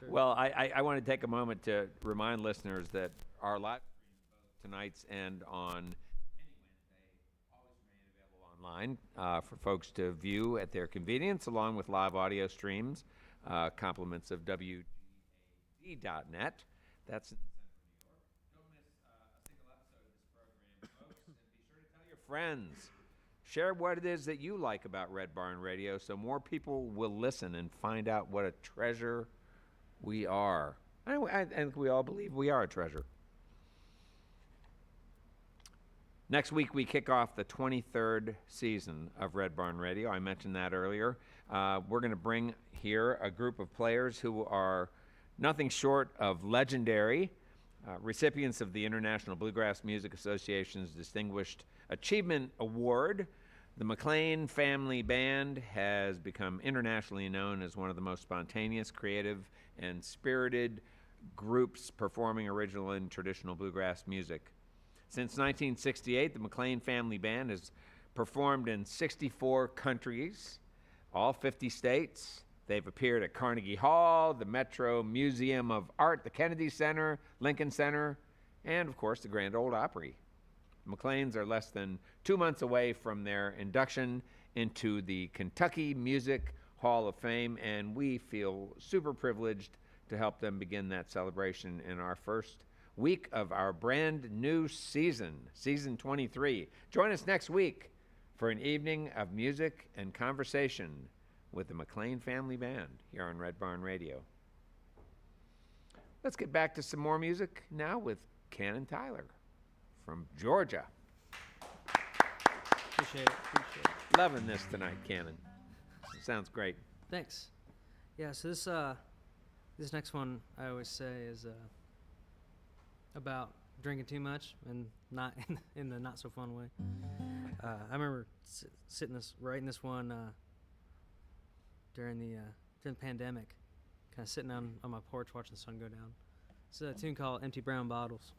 Well, I want to take a moment to remind listeners that our live stream, both tonight's and on any Wednesday, always remain available online for folks to view at their convenience, along with live audio streams, compliments of WGAD.net. That's in Central New York. Don't miss a single episode of this program, folks, and be sure to tell your friends. Share what it is that you like about Red Barn Radio so more people will listen and find out what a treasure we are. I think we all believe we are a treasure. Next week, we kick off the 23rd season of Red Barn Radio. I mentioned that earlier. We're going to bring here a group of players who are nothing short of legendary, recipients of the International Bluegrass Music Association's Distinguished Achievement Award. The McLean Family Band has become internationally known as one of the most spontaneous, creative, and spirited groups performing original and traditional bluegrass music. Since 1968, the McLean Family Band has performed in 64 countries, all 50 states. They've appeared at Carnegie Hall, the Metro Museum of Art, the Kennedy Center, Lincoln Center, and, of course, the Grand Ole Opry. The McLeans are less than 2 months away from their induction into the Kentucky Music Hall of Fame, and we feel super privileged to help them begin that celebration in our first week of our brand new season, season 23. Join us next week for an evening of music and conversation with the McLean Family Band here on Red Barn Radio. Let's get back to some more music now with Canon Tyler from Georgia. Appreciate it. Loving this tonight, Canon. Sounds great. Thanks. Yeah, so this next one I always say is about drinking too much and not in the not so fun way. I remember writing this one during the pandemic, kind of sitting on my porch watching the sun go down. It's a tune called Empty Brown Bottles.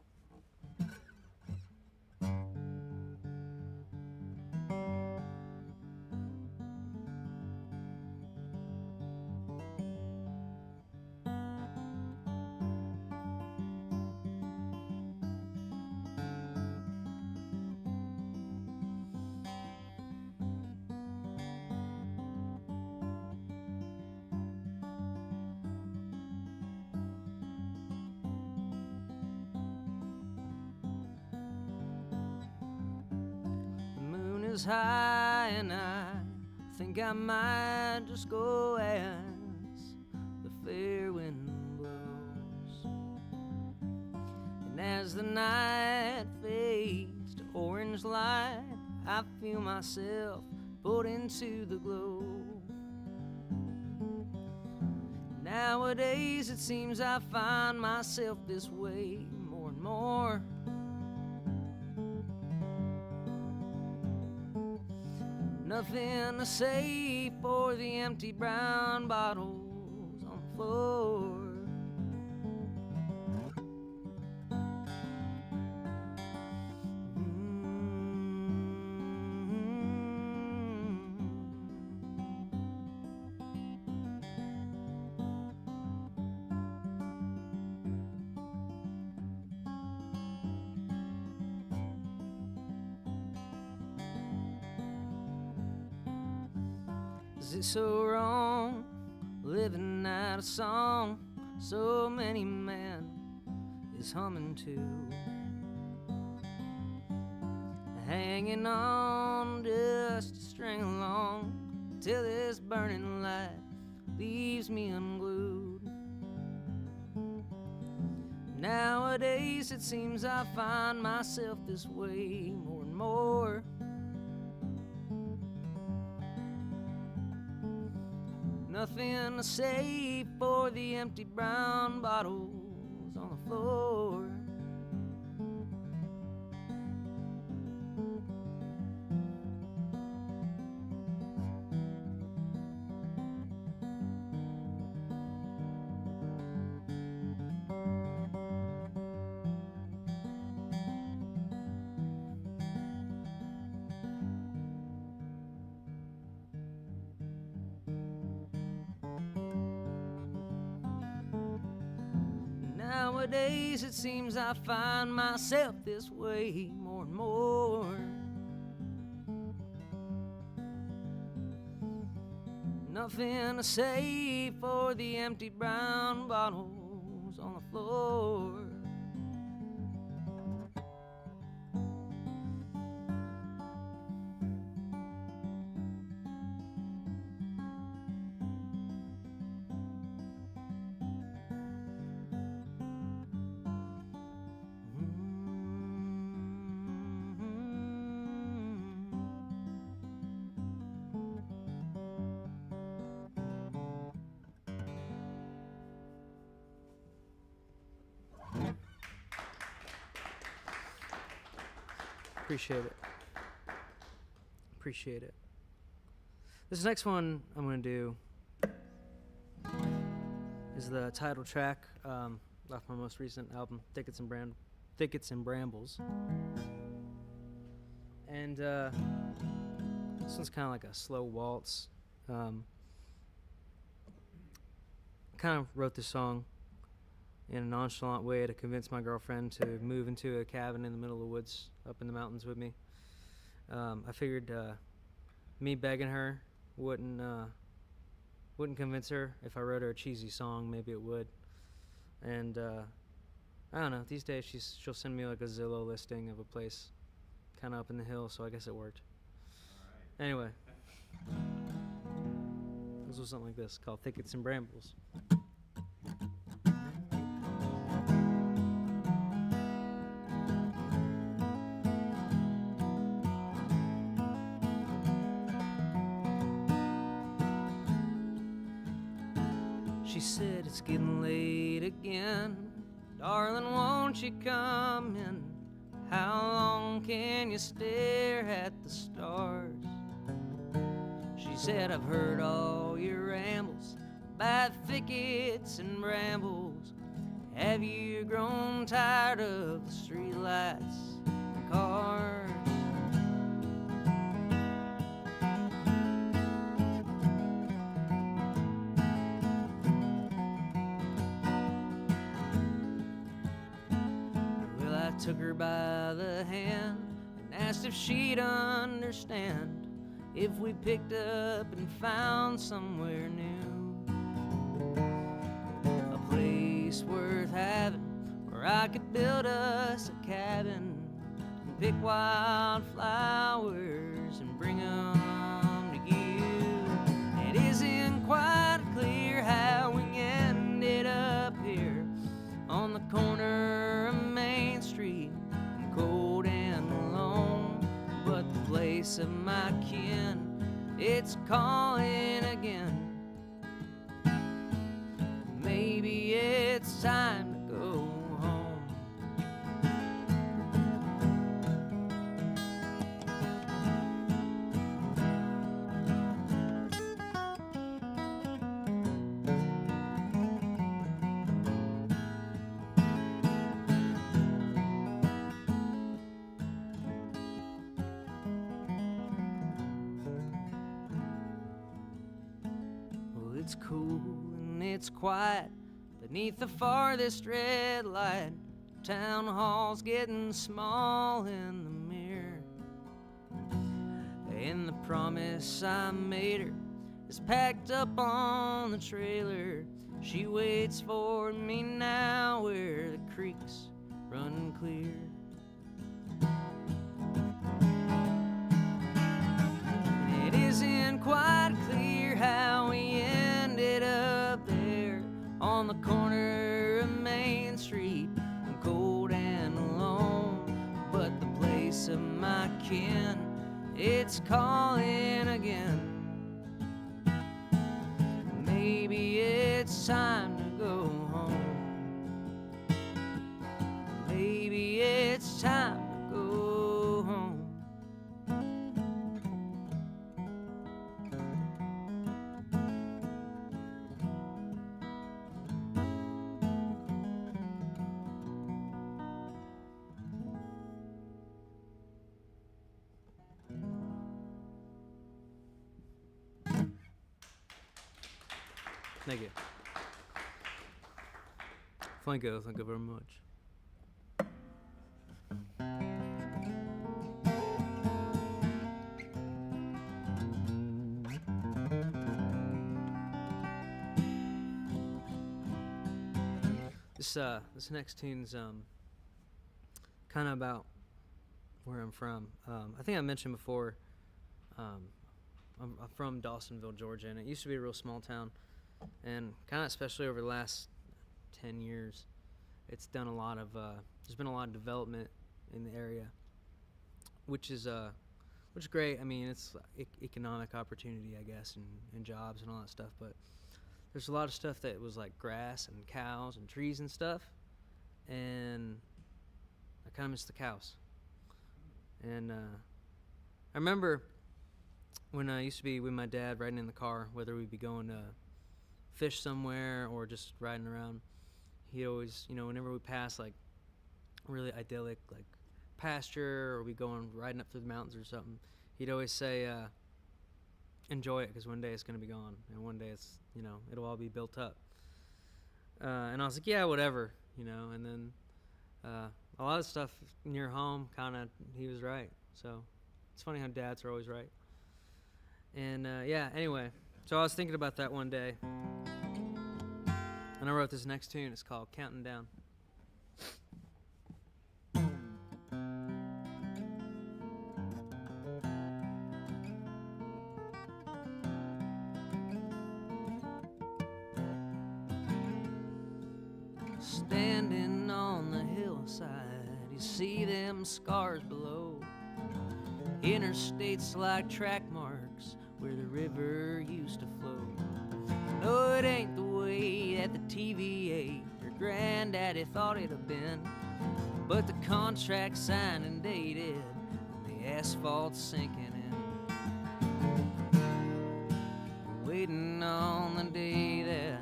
Is high and I think I might just go as the fair wind blows. And as the night fades to orange light, I feel myself pulled into the glow. Nowadays it seems I find myself this way more and more. Nothing to say for the empty brown bottles on the floor. Is it so wrong living out a song so many men is humming to, hanging on just a string along till this burning light leaves me unglued? Nowadays it seems I find myself this way more and more. Nothing to say for the empty brown bottles on the floor. Nowadays it seems I find myself this way more and more. Nothing to say for the empty brown bottles on the floor. Appreciate it. This next one I'm going to do is the title track off my most recent album, Thickets and Brambles. And this one's kind of like a slow waltz. Kind of wrote this song in a nonchalant way to convince my girlfriend to move into a cabin in the middle of the woods up in the mountains with me. I figured me begging her wouldn't convince her. If I wrote her a cheesy song, maybe it would. And I don't know, these days she'll send me like a Zillow listing of a place kind of up in the hill, so I guess it worked. All right. Anyway, this was something like this called Thickets and Brambles. She said, it's getting late again. Darling, won't you come in? How long can you stare at the stars? She said, I've heard all your by thickets and brambles. Have you grown tired of the streetlights and cars? Well, I took her by the hand and asked if she'd understand if we picked up and found somewhere new, a place worth having where I could build us a cabin and pick wild flowers and bring them to you. It isn't quite clear how we ended up here on the corner of Main Street, cold and alone, but the place of my kin, it's calling again. Maybe it's time to go home. Well, it's cool and it's quiet beneath the farthest red light. Town hall's getting small in the mirror, and the promise I made her is packed up on the trailer. She waits for me now where the creeks run clear. And it isn't quite clear how we ended up there on the corner of Main Street, cold and alone, but the place of my kin, it's calling again. Maybe it's time to go home. Maybe it's time to go home. Thank you. Thank you very much. This next tune's kind of about where I'm from. I think I mentioned before, I'm from Dawsonville, Georgia, and it used to be a real small town. And kind of especially over the last 10 years, it's done a lot of, there's been a lot of development in the area, which is great. I mean, it's economic opportunity, I guess, and jobs and all that stuff, but there's a lot of stuff that was like grass and cows and trees and stuff, and I kind of miss the cows. And I remember when I used to be with my dad riding in the car, whether we'd be going to fish somewhere or just riding around, he always, whenever we pass like really idyllic like pasture, or we going riding up through the mountains or something, he'd always say, enjoy it, because one day it's going to be gone, and one day it's, it'll all be built up. And I was like, yeah, whatever, and then a lot of stuff near home, kind of, he was right. So it's funny how dads are always right. And yeah, anyway, so I was thinking about that one day, and I wrote this next tune. It's called Counting Down. Standing on the hillside, you see them scars below. Interstates like track marks where the river used to flow. No, it ain't the way that the TVA or granddaddy thought it'd have been, but the contract signed and dated, and the asphalt's sinking in. Waiting on the day that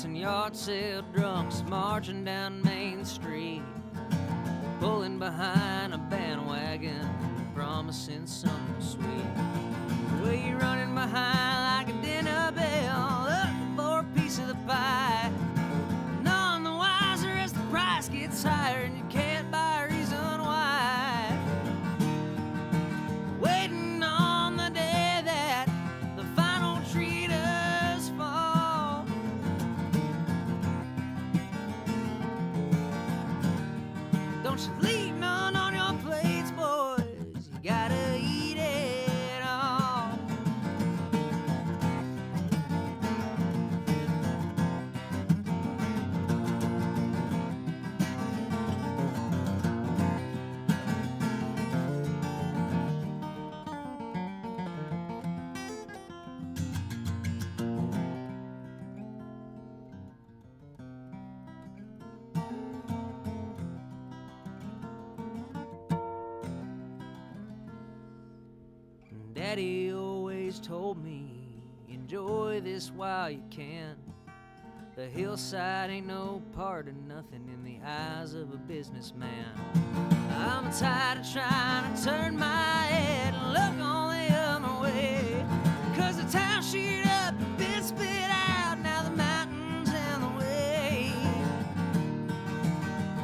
and yard sale drunks marching down Main Street, pulling behind a bandwagon, promising something sweet. Well, you're running behind like a dinner bell, looking for a piece of the pie. None the wiser as the price gets higher and you can't buy a reason why. Waiting on the day that the final tree does fall. Don't you leave none on your plates, boys. You gotta eat it all. Daddy always told me, enjoy this while you can. The hillside ain't no part of nothing in the eyes of a businessman. I'm tired of trying to turn my head and look only other way. 'Cause the town sheet up, been spit out, now the mountain's in the way.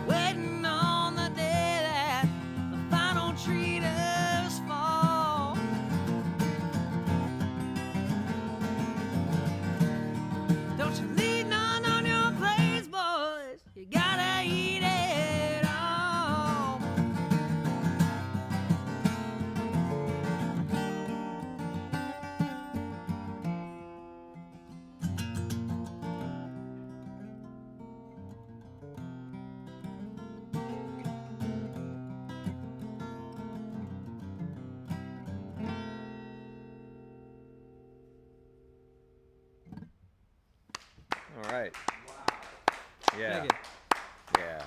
Waiting on the day that the final tree does fall. Don't you leave none on your plates, boys. You gotta eat it all. All right. Yeah. Thank you. Yeah.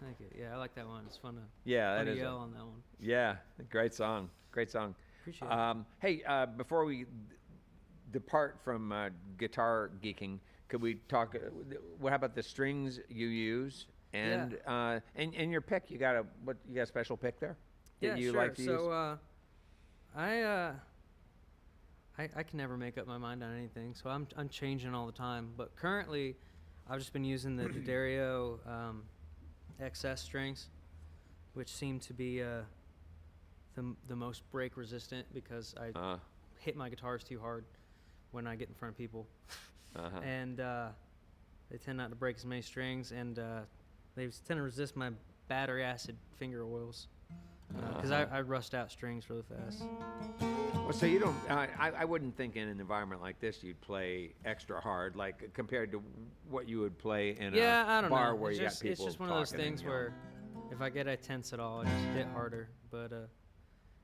Thank you. Yeah, I like that one. It's fun to, Yeah, fun that to is. yell on that one. Yeah, great song. Great song. Appreciate it. Hey, before we depart from guitar geeking, could we talk? What about the strings you use and and your pick? You got a special pick there that Yeah, you sure. like to use? So I can never make up my mind on anything, so I'm changing all the time. But currently, I've just been using the D'Addario XS strings, which seem to be the most break resistant because I hit my guitars too hard when I get in front of people, and they tend not to break as many strings, and they tend to resist my battery acid finger oils because I rust out strings really fast. Well, so you don't. I wouldn't think in an environment like this you'd play extra hard, like compared to what you would play in I a don't bar know. where It's you just, got people it's just one of those talking and things yelling. where if I get tense at all, I just hit harder. But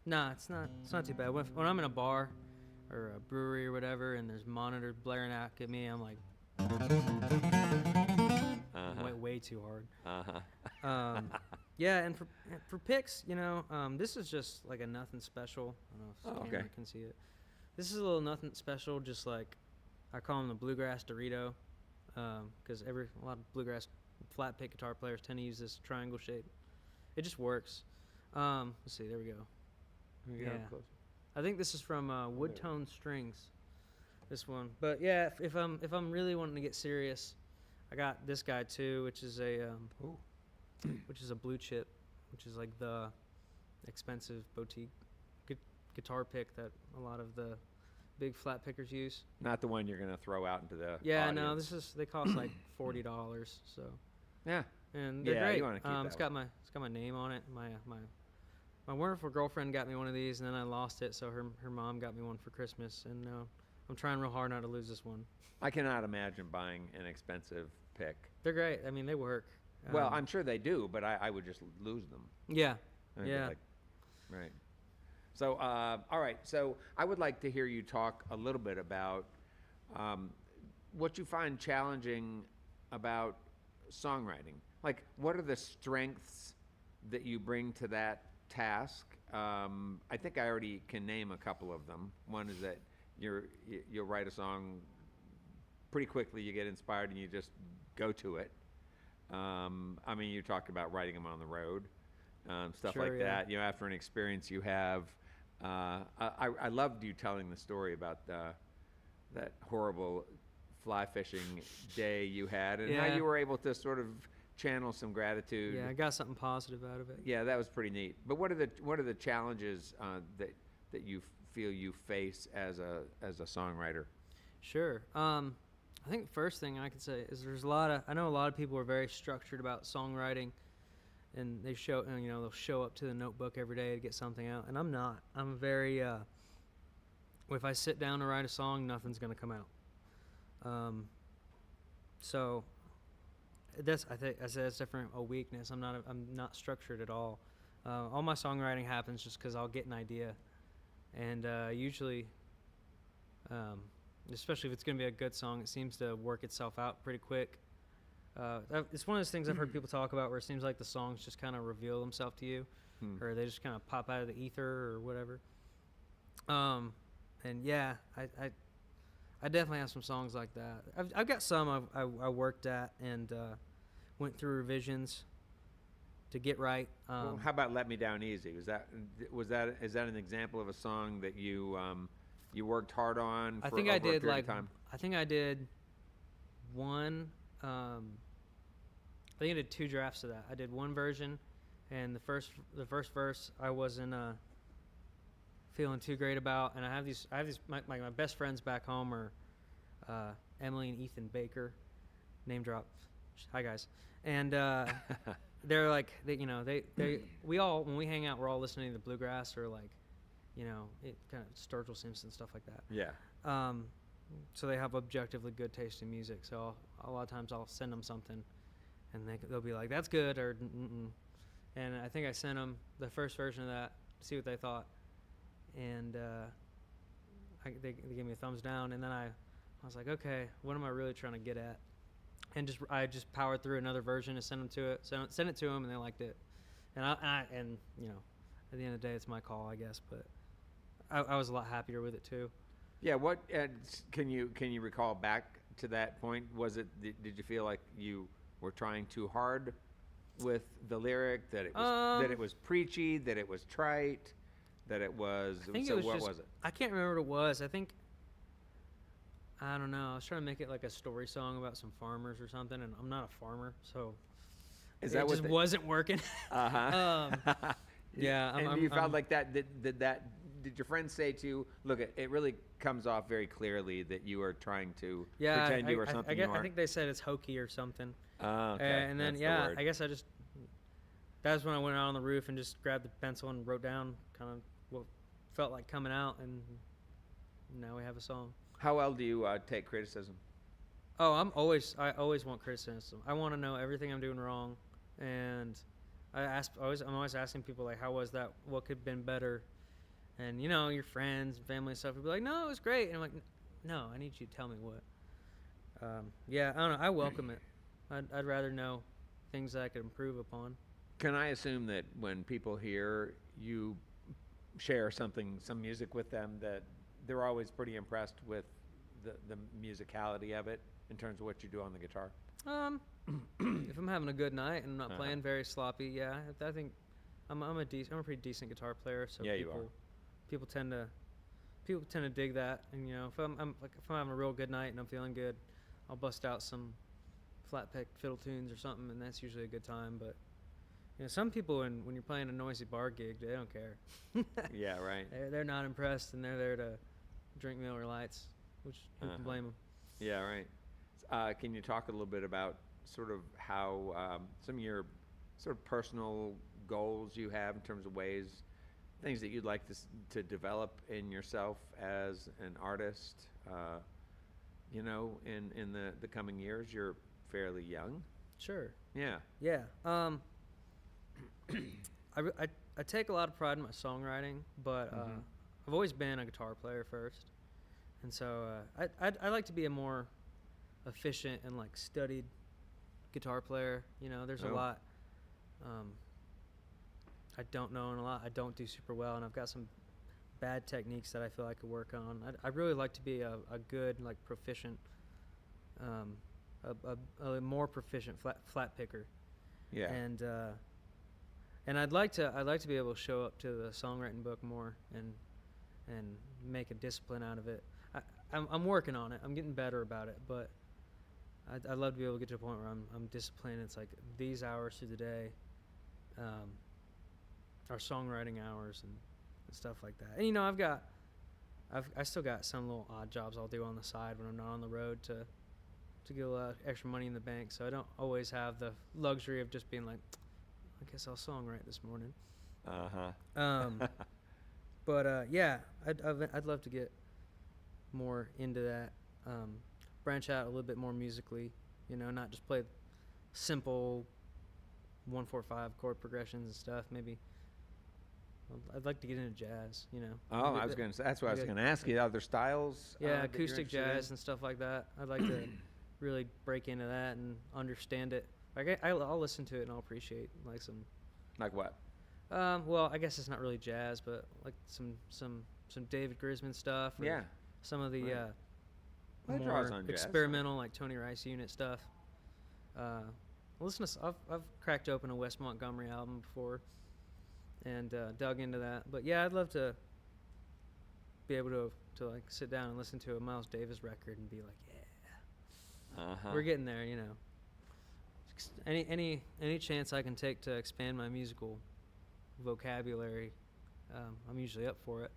nah, it's not too bad. When I'm in a bar or a brewery or whatever, and there's monitors blaring out at me, I'm like way too hard. Yeah, and for picks, this is just like a nothing special. I don't know if the camera can see it. This is a little nothing special, just like I call them the Bluegrass Dorito, because a lot of bluegrass flat pick guitar players tend to use this triangle shape. It just works. Let's see, there we go. Yeah, I think this is from Wood Tone Strings. This one, but yeah, if I'm really wanting to get serious, I got this guy too, which is a blue chip, which is like the expensive boutique guitar pick that a lot of the big flat pickers use. Not the one you're gonna throw out into the No, audience. they cost like $40. So Yeah. and they're Yeah, great. you wanna keep It's that got my name on it. My wonderful girlfriend got me one of these, and then I lost it. So her mom got me one for Christmas, and I'm trying real hard not to lose this one. I cannot imagine buying an expensive pick. They're great. I mean, they work. Well, I'm sure they do, but I would just lose them. Yeah. I'd be Yeah. like, right. So, all right. So I would like to hear you talk a little bit about what you find challenging about songwriting. Like, what are the strengths that you bring to that task? I think I already can name a couple of them. One is that you'll write a song pretty quickly you get inspired and you just go to it. I mean, you talked about writing them on the road, stuff Sure, like yeah. that. You know, after an experience you have, I loved you telling the story about that horrible fly fishing day you had, and how Yeah. you were able to sort of channel some gratitude. Yeah, I got something positive out of it. Yeah, that was pretty neat. But what are the challenges that you feel you face as a songwriter? Sure. I think the first thing I could say is I know a lot of people are very structured about songwriting, and they they'll show up to the notebook every day to get something out, and I'm not. I'm very, if I sit down to write a song, nothing's gonna come out. So I think that's definitely a weakness. I'm not structured at all. All my songwriting happens just because I'll get an idea, and usually, especially if it's going to be a good song, it seems to work itself out pretty quick. It's one of those things I've heard people talk about where it seems like the songs just kind of reveal themselves to you, or they just kind of pop out of the ether or whatever. And yeah, I definitely have some songs like that. I've got some I worked at and went through revisions to get right. Well, how about "Let Me Down Easy"? Is that an example of a song that you worked hard on? For I think over I a did period of time? I think I did one. I think I did 2 drafts of that. I did one version, and the first verse I wasn't feeling too great about, and I have these my best friends back home are Emily and Ethan Baker, name drop. Hi guys. And they're like we all, when we hang out, we're all listening to bluegrass or like it kind of Sturgill Simpson, stuff like that. Yeah. So they have objectively good taste in music, so a lot of times I'll send them something and they'll be like, that's good, or mm-mm. And I think I sent them the first version of that to see what they thought, and they gave me a thumbs down, and then I was like, okay, what am I really trying to get at? And I just powered through another version and sent it to them, and they liked it. And at the end of the day, it's my call, I guess, but I was a lot happier with it too. Yeah. What can you recall back to that point? Did you feel like you were trying too hard with the lyric, that it was preachy, that it was trite, that it was? What was it? I can't remember what it was. I don't know. I was trying to make it like a story song about some farmers or something, and I'm not a farmer, so it just wasn't working. Yeah. And you felt like that? Did your friends say to you, look, it really comes off very clearly that you are trying to pretend you were something you aren't? I think they said it's hokey or something. Okay. And then, I guess that was when I went out on the roof and just grabbed the pencil and wrote down kind of what felt like coming out, and now we have a song. How well do you take criticism? Oh, I always want criticism. I want to know everything I'm doing wrong, and I'm always asking people, like, how was that? What could have been better? And your friends and family and stuff would be like, no, it was great. And I'm like, no, I need you to tell me what. I don't know. I welcome it. I'd rather know things that I could improve upon. Can I assume that when people hear you share some music with them, that they're always pretty impressed with the musicality of it in terms of what you do on the guitar? If I'm having a good night and I'm not playing very sloppy, yeah, I think I'm a pretty decent guitar player. So yeah, you are. People tend to dig that, and if I'm having a real good night and I'm feeling good, I'll bust out some flat pick fiddle tunes or something, and that's usually a good time. But some people, when you're playing a noisy bar gig, they don't care. Yeah, right. They're not impressed, and they're there to drink Miller Lights, which who can blame them? Yeah, right. Can you talk a little bit about sort of how some of your sort of personal goals you have in terms of things that you'd like to develop in yourself as an artist? In the coming years, you're fairly young. Sure. Yeah. Yeah. I take a lot of pride in my songwriting, but I've always been a guitar player first, and so I like to be a more efficient and like studied guitar player. There's a lot I don't know, and a lot I don't do super well, and I've got some bad techniques that I feel I could work on. I'd really like to be a good, like, proficient a more proficient flat picker. Yeah. And I'd like to be able to show up to the songwriting book more and make a discipline out of it. I'm working on it. I'm getting better about it, but I'd love to be able to get to a point where I'm disciplined. It's like these hours through the day are songwriting hours and stuff like that. And I still got some little odd jobs I'll do on the side when I'm not on the road to get a lot extra money in the bank. So I don't always have the luxury of just being like, I guess I'll songwrite this morning. But yeah, I'd love to get more into that, branch out a little bit more musically, not just play simple 1-4-5 chord progressions and stuff. Maybe I'd like to get into jazz, Oh, I was going to say, that's what I was going to ask you. Other styles? Yeah, acoustic jazz and stuff like that. I'd like to really break into that and understand it. Like I'll listen to it and I'll appreciate some. Like what? Well, I guess it's not really jazz, but like some David Grisman stuff. Or Yeah. Some of the That draws more on jazz. experimental, like Tony Rice unit stuff. Listen to. I've cracked open a Wes Montgomery album before, and dug into that. But yeah, I'd love to be able to like sit down and listen to a Miles Davis record and be like, yeah, we're getting there, Any chance I can take to expand my musical vocabulary, I'm usually up for it.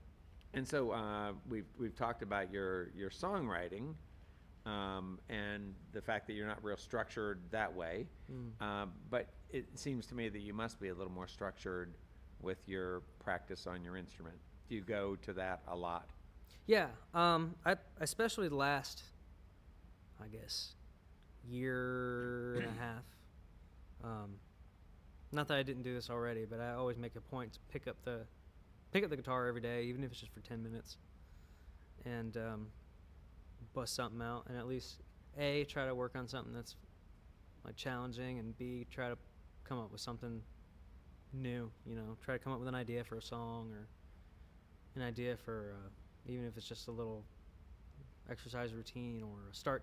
And so we've talked about your songwriting, and the fact that you're not real structured that way. But it seems to me that you must be a little more structured with your practice on your instrument. Do you go to that a lot? Yeah, especially the last, I guess, year and a half. Not that I didn't do this already, but I always make a point to pick up the guitar every day, even if it's just for 10 minutes, and bust something out, and at least A, try to work on something that's like challenging, and B, try to come up with something new. Try to come up with an idea for a song or an idea for even if it's just a little exercise routine or a start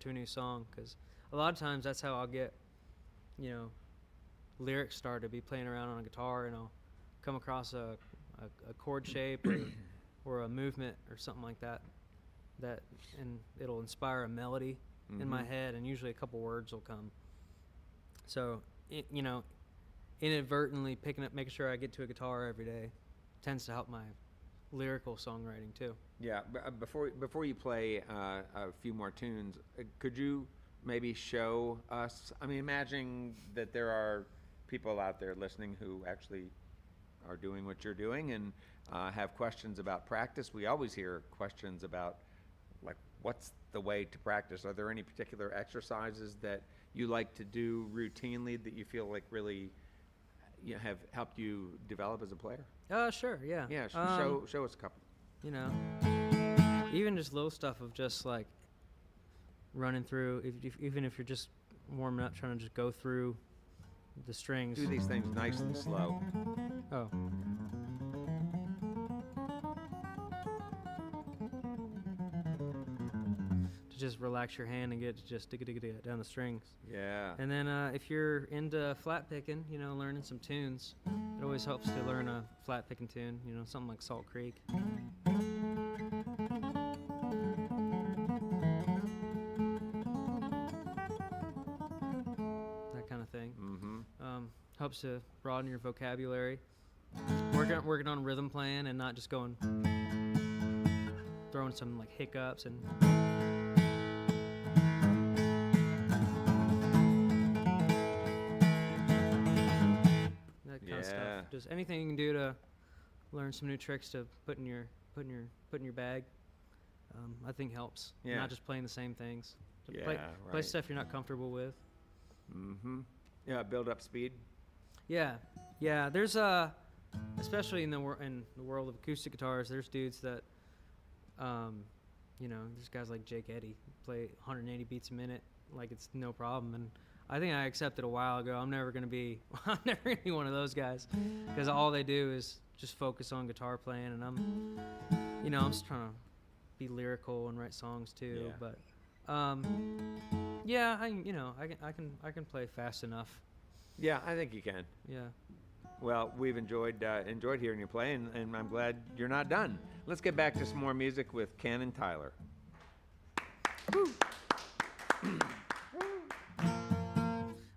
to a new song, because a lot of times that's how I'll get lyrics started. Be playing around on a guitar and I'll come across a chord shape or a movement or something like that, and it'll inspire a melody in my head, and usually a couple words will come. So inadvertently making sure I get to a guitar every day tends to help my lyrical songwriting too. Yeah. Before you play a few more tunes, could you maybe show us? I mean, imagine that there are people out there listening who actually are doing what you're doing and have questions about practice. We always hear questions about, like, what's the way to practice? Are there any particular exercises that you like to do routinely that you feel like really have helped you develop as a player? Sure, yeah. Yeah, show us a couple. Even just little stuff of just like running through, even if you're just warming up, trying to just go through the strings. Do these things nice and slow. Oh. To just relax your hand and get down the strings. Yeah. And then if you're into flat picking, learning some tunes, it always helps to learn a flat picking tune, something like Salt Creek. That kind of thing. Helps to broaden your vocabulary. Working on rhythm playing and not just throwing some like hiccups and that kind of stuff. Just anything you can do to learn some new tricks to put in your bag, I think helps. Yeah. Not just playing the same things. Yeah, play right. stuff you're not comfortable with. Yeah, build up speed. Yeah. There's especially in the world of acoustic guitars, there's dudes that, there's guys like Jake Eddy play 180 beats a minute like it's no problem, and I think I accepted a while ago I'm never gonna be one of those guys, because all they do is just focus on guitar playing, and I'm just trying to be lyrical and write songs too. Yeah. But Yeah, I can play fast enough. Yeah, I think you can. Yeah. Well, we've enjoyed hearing you play, and I'm glad you're not done. Let's get back to some more music with Canon Tyler.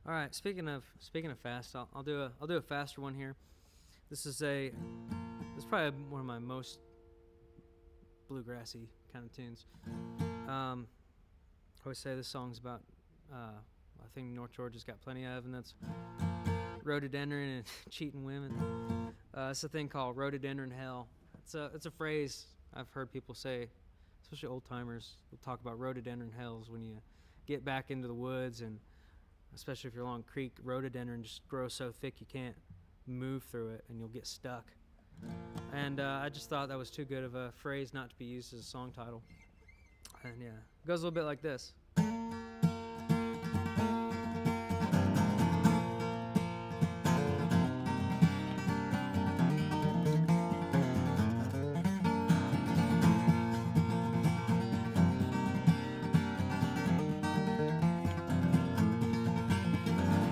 All right. Speaking of fast, I'll do a faster one here. This is probably one of my most bluegrassy kind of tunes. I always say this song's about I think North Georgia's got plenty of, and that's rhododendron and cheating women. It's a thing called rhododendron hell. It's a phrase I've heard people say, especially old timers. Will talk about rhododendron hells when you get back into the woods, and especially if you're along a creek, rhododendron just grows so thick you can't move through it, and you'll get stuck. And I just thought that was too good of a phrase not to be used as a song title. And yeah, it goes a little bit like this.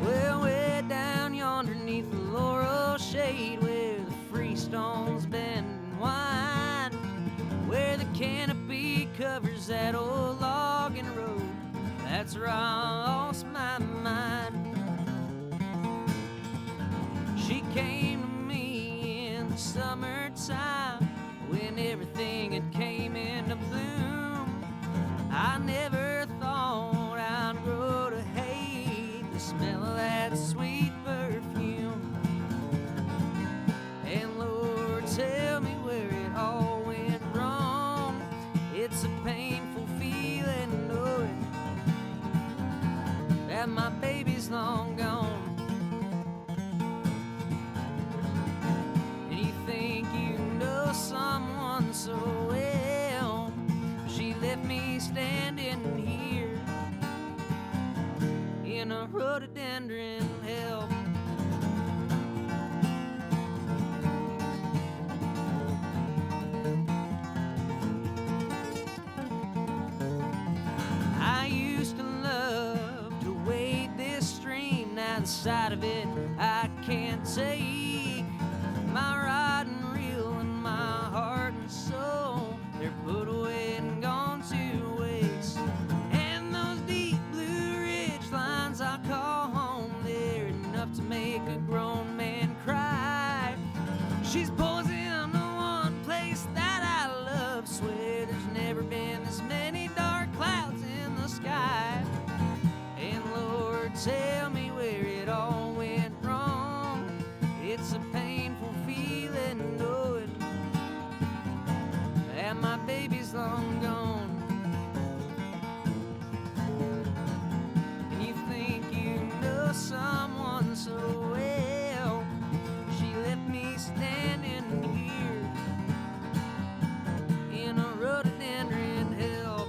Well, way down yonder neath the laurel shade, where the freestones bend and wind, where the canopy covers that old logging road, that's where I lost my mind. She came to me in the summertime, when everything had came into bloom. I never thought I'd grow to hate the smell of that sweet perfume. And Lord, tell me where it all went wrong. It's a painful feeling knowing that my baby's long gone. And you think you know someone so well, she left me standing here in a rhododendron hell. I used to love to wade this stream. Now the sight of it I can't take. My rod and reel and my heart and soul, they're put away and gone to waste. And those deep blue ridge lines I call home, they're enough to make a grown man cry. She's poison, the one place that I love. Swear there's never been this many dark clouds in the sky. And Lord, tell me where it all went wrong. It's a painful feeling knowing that my baby's long gone. And you think you know someone so well, she left me standing here in a rhododendron hell.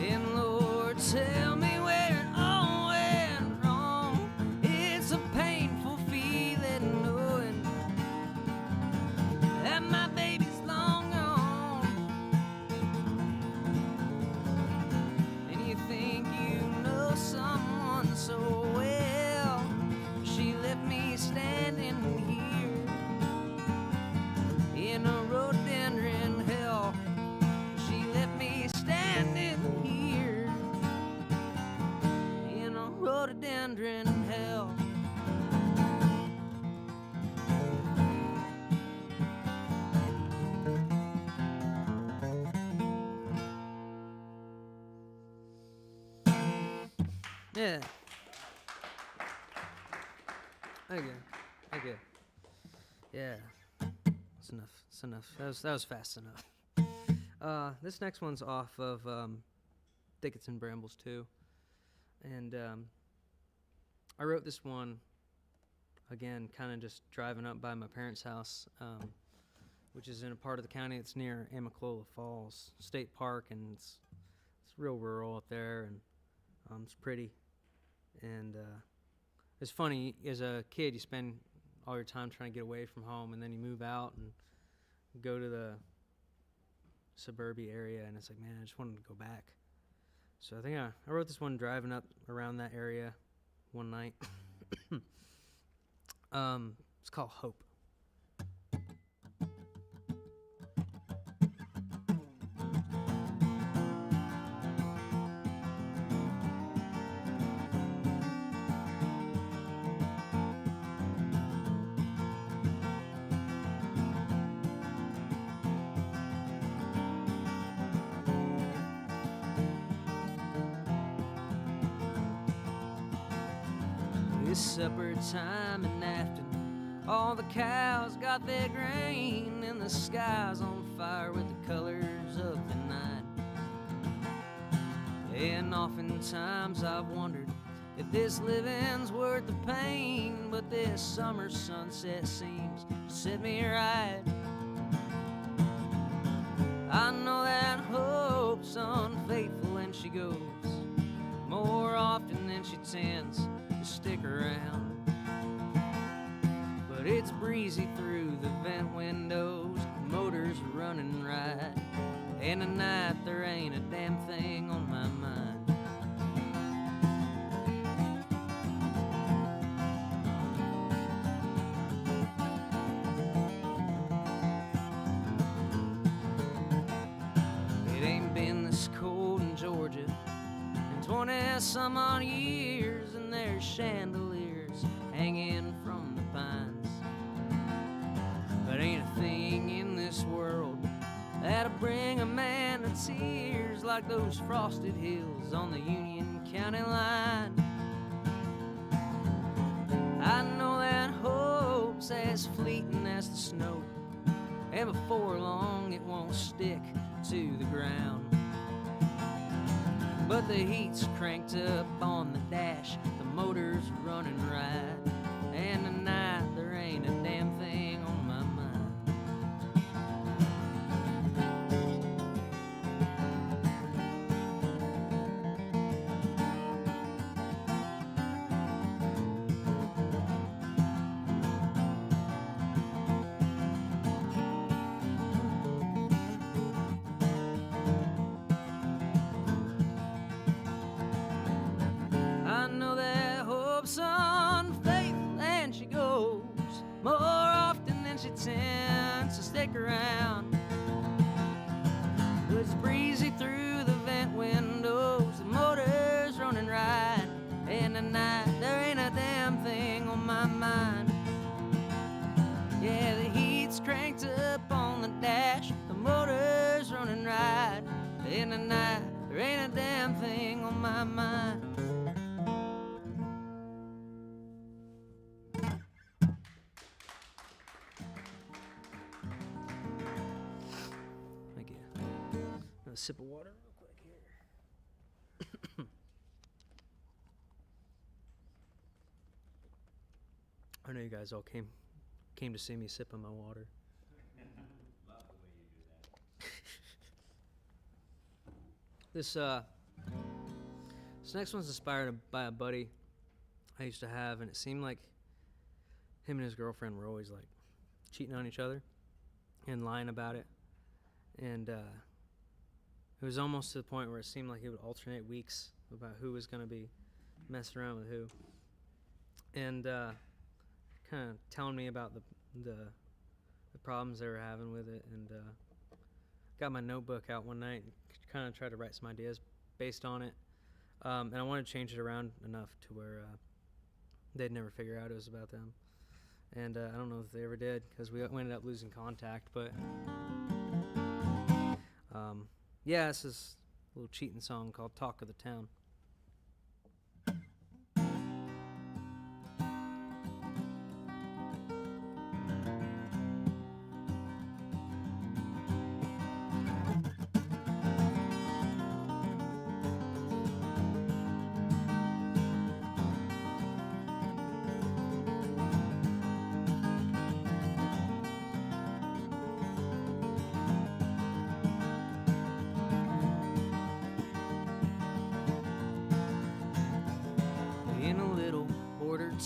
And Lord, tell me where it all went wrong. It's a painful feeling knowing that my baby's long gone. And you think you know someone so well, she left me standing here in a rhododendron hell. She left me standing here in a rhododendron hell. Yeah. Okay. Yeah. That's enough. That was fast enough. This next one's off of Thickets and Brambles too, and I wrote this one again, kind of just driving up by my parents' house, which is in a part of the county that's near Amicalola Falls State Park, and it's real rural up there, and it's pretty, and it's funny. As a kid, you spend all your time trying to get away from home, and then you move out and go to the suburbia area, and it's like, man, I just wanted to go back. So I think I wrote this one driving up around that area one night. It's called Hope. It's supper time in Afton. All the cows got their grain, and the sky's on fire with the colors of the night. And oftentimes I've wondered if this living's worth the pain, but this summer sunset seems to set me right. I know that hope's unfaithful and she goes more often than she tends to stick around. But it's breezy through the vent windows, motors running right, and tonight there ain't a damn thing on my mind. It ain't been this cold in Georgia in 20-some odd years, and there's chandeliers hanging from the pines. But ain't a thing in this world that'll bring a man to tears like those frosted hills on the Union County line. I know that hope's as fleeting as the snow, and before long it won't stick to the ground. But the heat's cranked up on the dash, the motor's running right, and tonight there ain't a damn thing on my mind. I know that hope's unfaithful and she goes more often than she tends to stick around. It's breezy through the vent windows, the motor's running right, and tonight there ain't a damn thing on my mind. Yeah, the heat's cranked up on the dash, the motor's running right, and tonight there ain't a damn thing on my mind. A sip of water real quick here. I know you guys all came to see me sipping my water. Love the way you do that. This next one's inspired by a buddy I used to have, and it seemed like him and his girlfriend were always like cheating on each other and lying about it, and it was almost to the point where it seemed like it would alternate weeks about who was going to be messing around with who. And kind of telling me about the problems they were having with it. And got my notebook out one night and kind of tried to write some ideas based on it. And I wanted to change it around enough to where they'd never figure out it was about them. And I don't know if they ever did, because we ended up losing contact. But yeah, this is a little cheating song called Talk of the Town.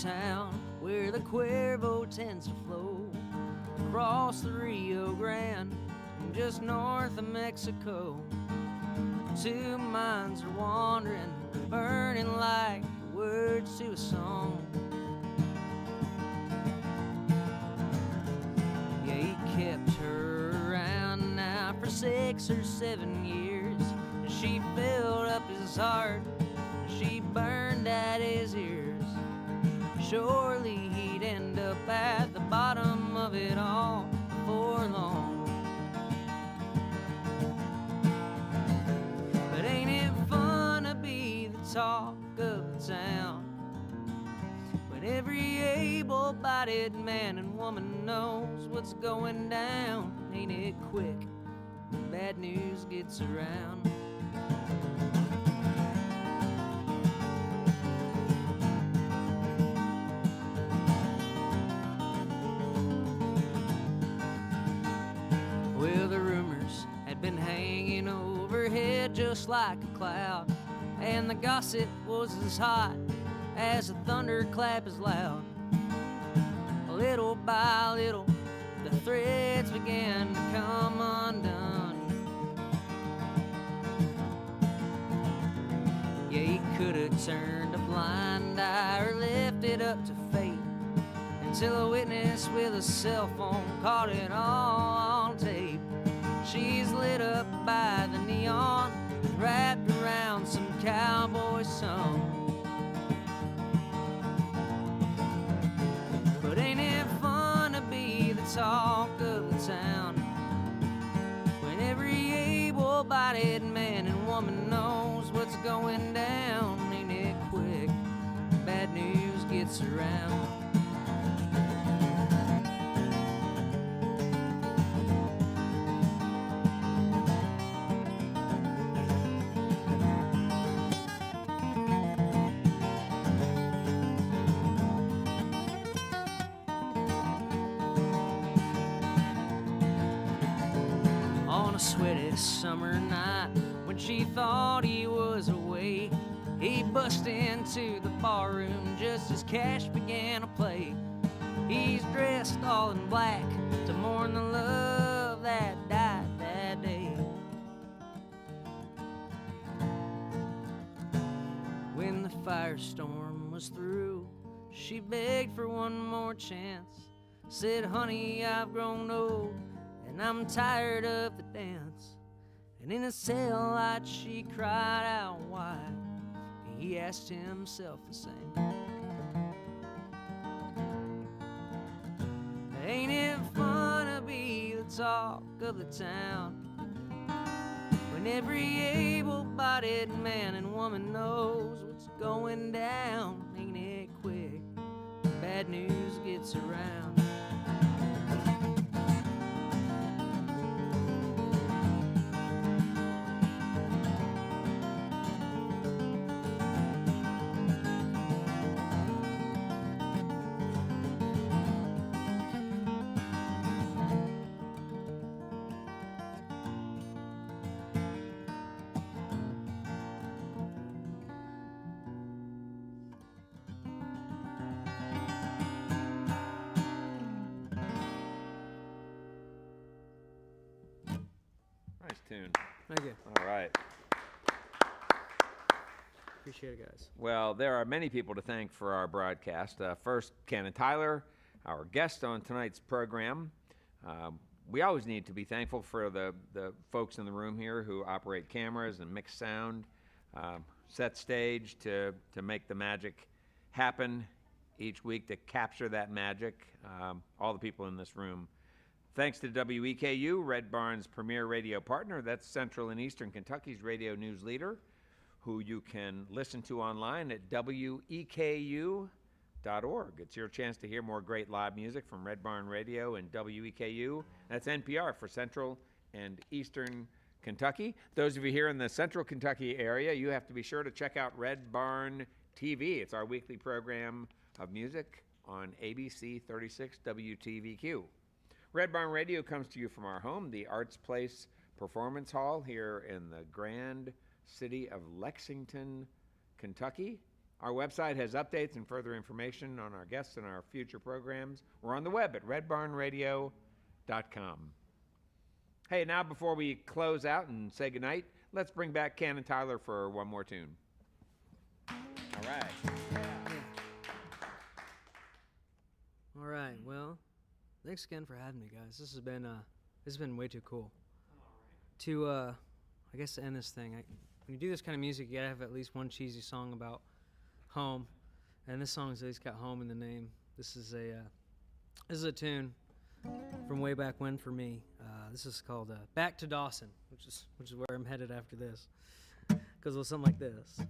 town where the Cuervo tends to flow across the Rio Grande, just north of Mexico. Two minds are wandering, burning like the words to a song. Yeah, he kept her around now for 6 or 7 years. And she filled up his heart, and she burned at his ears. Surely he'd end up at the bottom of it all before long. But ain't it fun to be the talk of the town, when every able-bodied man and woman knows what's going down? Ain't it quick when bad news gets around? Well, the rumors had been hanging overhead just like a cloud, and the gossip was as hot as a thunderclap is loud. Little by little, the threads began to come undone. Yeah, he could have turned a blind eye or left it up to fate, until a witness with a cell phone caught it all on tape. She's lit up by the neon, wrapped around some cowboy song. But ain't it fun to be the talk of the town, when every able-bodied man and woman knows what's going down? Ain't it quick bad news gets around? A sweaty summer night, when she thought he was away, he bust into the barroom just as Cash began to play. He's dressed all in black to mourn the love that died that day. When the firestorm was through, she begged for one more chance, said, "Honey, I've grown old and I'm tired of the dance." And in a cell light she cried out, "Why?" And he asked himself the same. Ain't it fun to be the talk of the town, when every able-bodied man and woman knows what's going down? Ain't it quick bad news gets around? Nice tune. Thank you. All right. Appreciate it, guys. Well, there are many people to thank for our broadcast. First, Canon Tyler, our guest on tonight's program. We always need to be thankful for the folks in the room here who operate cameras and mix sound, set stage to make the magic happen each week, to capture that magic, all the people in this room. Thanks to WEKU, Red Barn's premier radio partner. That's Central and Eastern Kentucky's radio news leader, who you can listen to online at weku.org. It's your chance to hear more great live music from Red Barn Radio and WEKU. That's NPR for Central and Eastern Kentucky. Those of you here in the Central Kentucky area, you have to be sure to check out Red Barn TV. It's our weekly program of music on ABC 36 WTVQ. Red Barn Radio comes to you from our home, the Arts Place Performance Hall here in the grand city of Lexington, Kentucky. Our website has updates and further information on our guests and our future programs. We're on the web at redbarnradio.com. Hey, now before we close out and say goodnight, let's bring back Canon Tyler for one more tune. All right. All right. Well, thanks again for having me, guys. This has been way too cool. To I guess to end this thing, when you do this kind of music, you gotta have at least one cheesy song about home, and this song has at least got home in the name. This is a tune from way back when for me. This is called "Back to Dawson," which is where I'm headed after this. Goes a little something like this.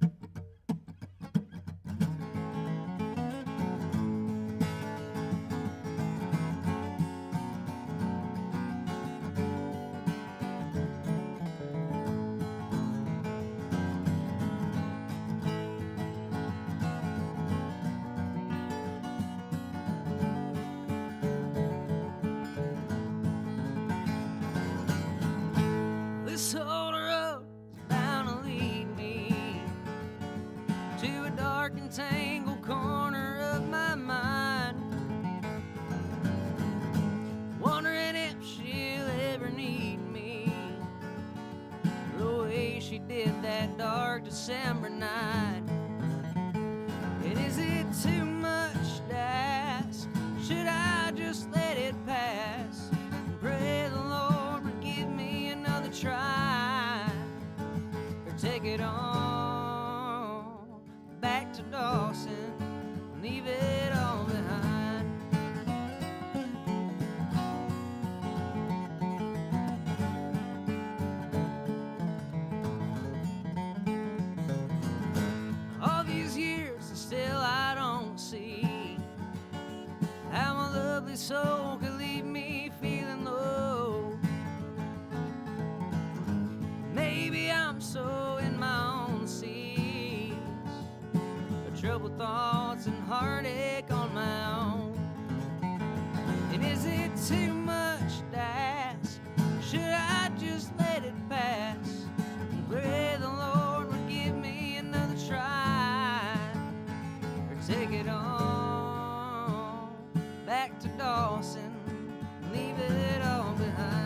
This old road is bound to lead me to a dark and tangled corner of my mind, wondering if she'll ever need me the way she did that dark December night. And is it too much to ask? Should I just let it pass and pray the Lord would give me another try, or take it on back to Dawson and leave it all behind? All these years and still I don't see how my lovely soul could leave me feeling low. Maybe I'm so in my own seas, but troubled thoughts and heartache on my own. And is it too much to ask? Should I just let it pass and pray the Lord would give me another try, or take it on back to Dawson and leave it all behind?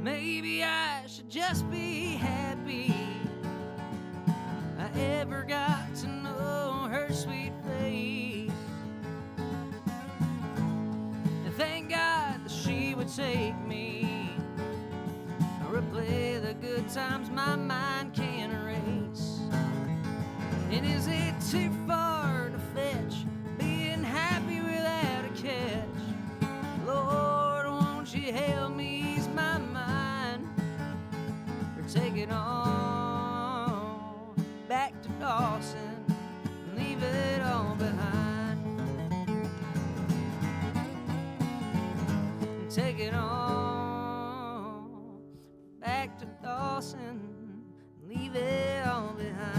Maybe I should just be happy I ever got to know her sweet face, and thank God that she would take me, replay the good times my mind can't erase. And is it too far to fetch being happy without a catch? Lord, won't you help me ease my mind, or take it on back to Dawson and leave it all behind? And take it on back to Dawson and leave it all behind.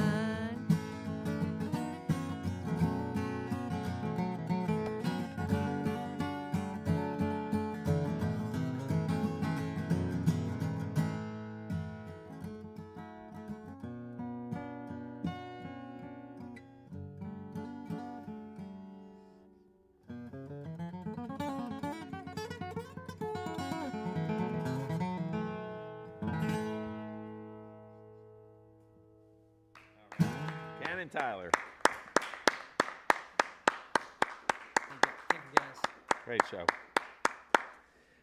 Canon Tyler. Thank you, guys. Great show.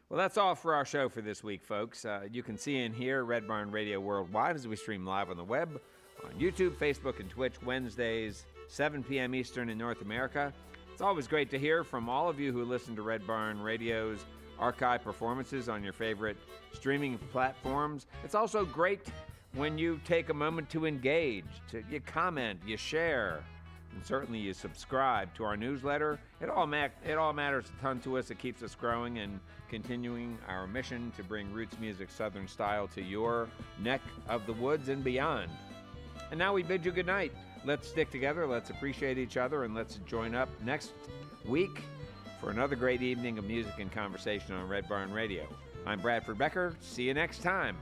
Well, that's all for our show for this week, folks. You can see and hear Red Barn Radio worldwide as we stream live on the web, on YouTube, Facebook, and Twitch Wednesdays, 7 p.m. Eastern in North America. It's always great to hear from all of you who listen to Red Barn Radio's archive performances on your favorite streaming platforms. It's also great when you take a moment to engage, you comment, you share. And certainly you subscribe to our newsletter. It all matters a ton to us. It keeps us growing and continuing our mission to bring roots music Southern style to your neck of the woods and beyond. And now we bid you good night. Let's stick together, let's appreciate each other, and let's join up next week for another great evening of music and conversation on Red Barn Radio. I'm Bradford Becker. See you next time.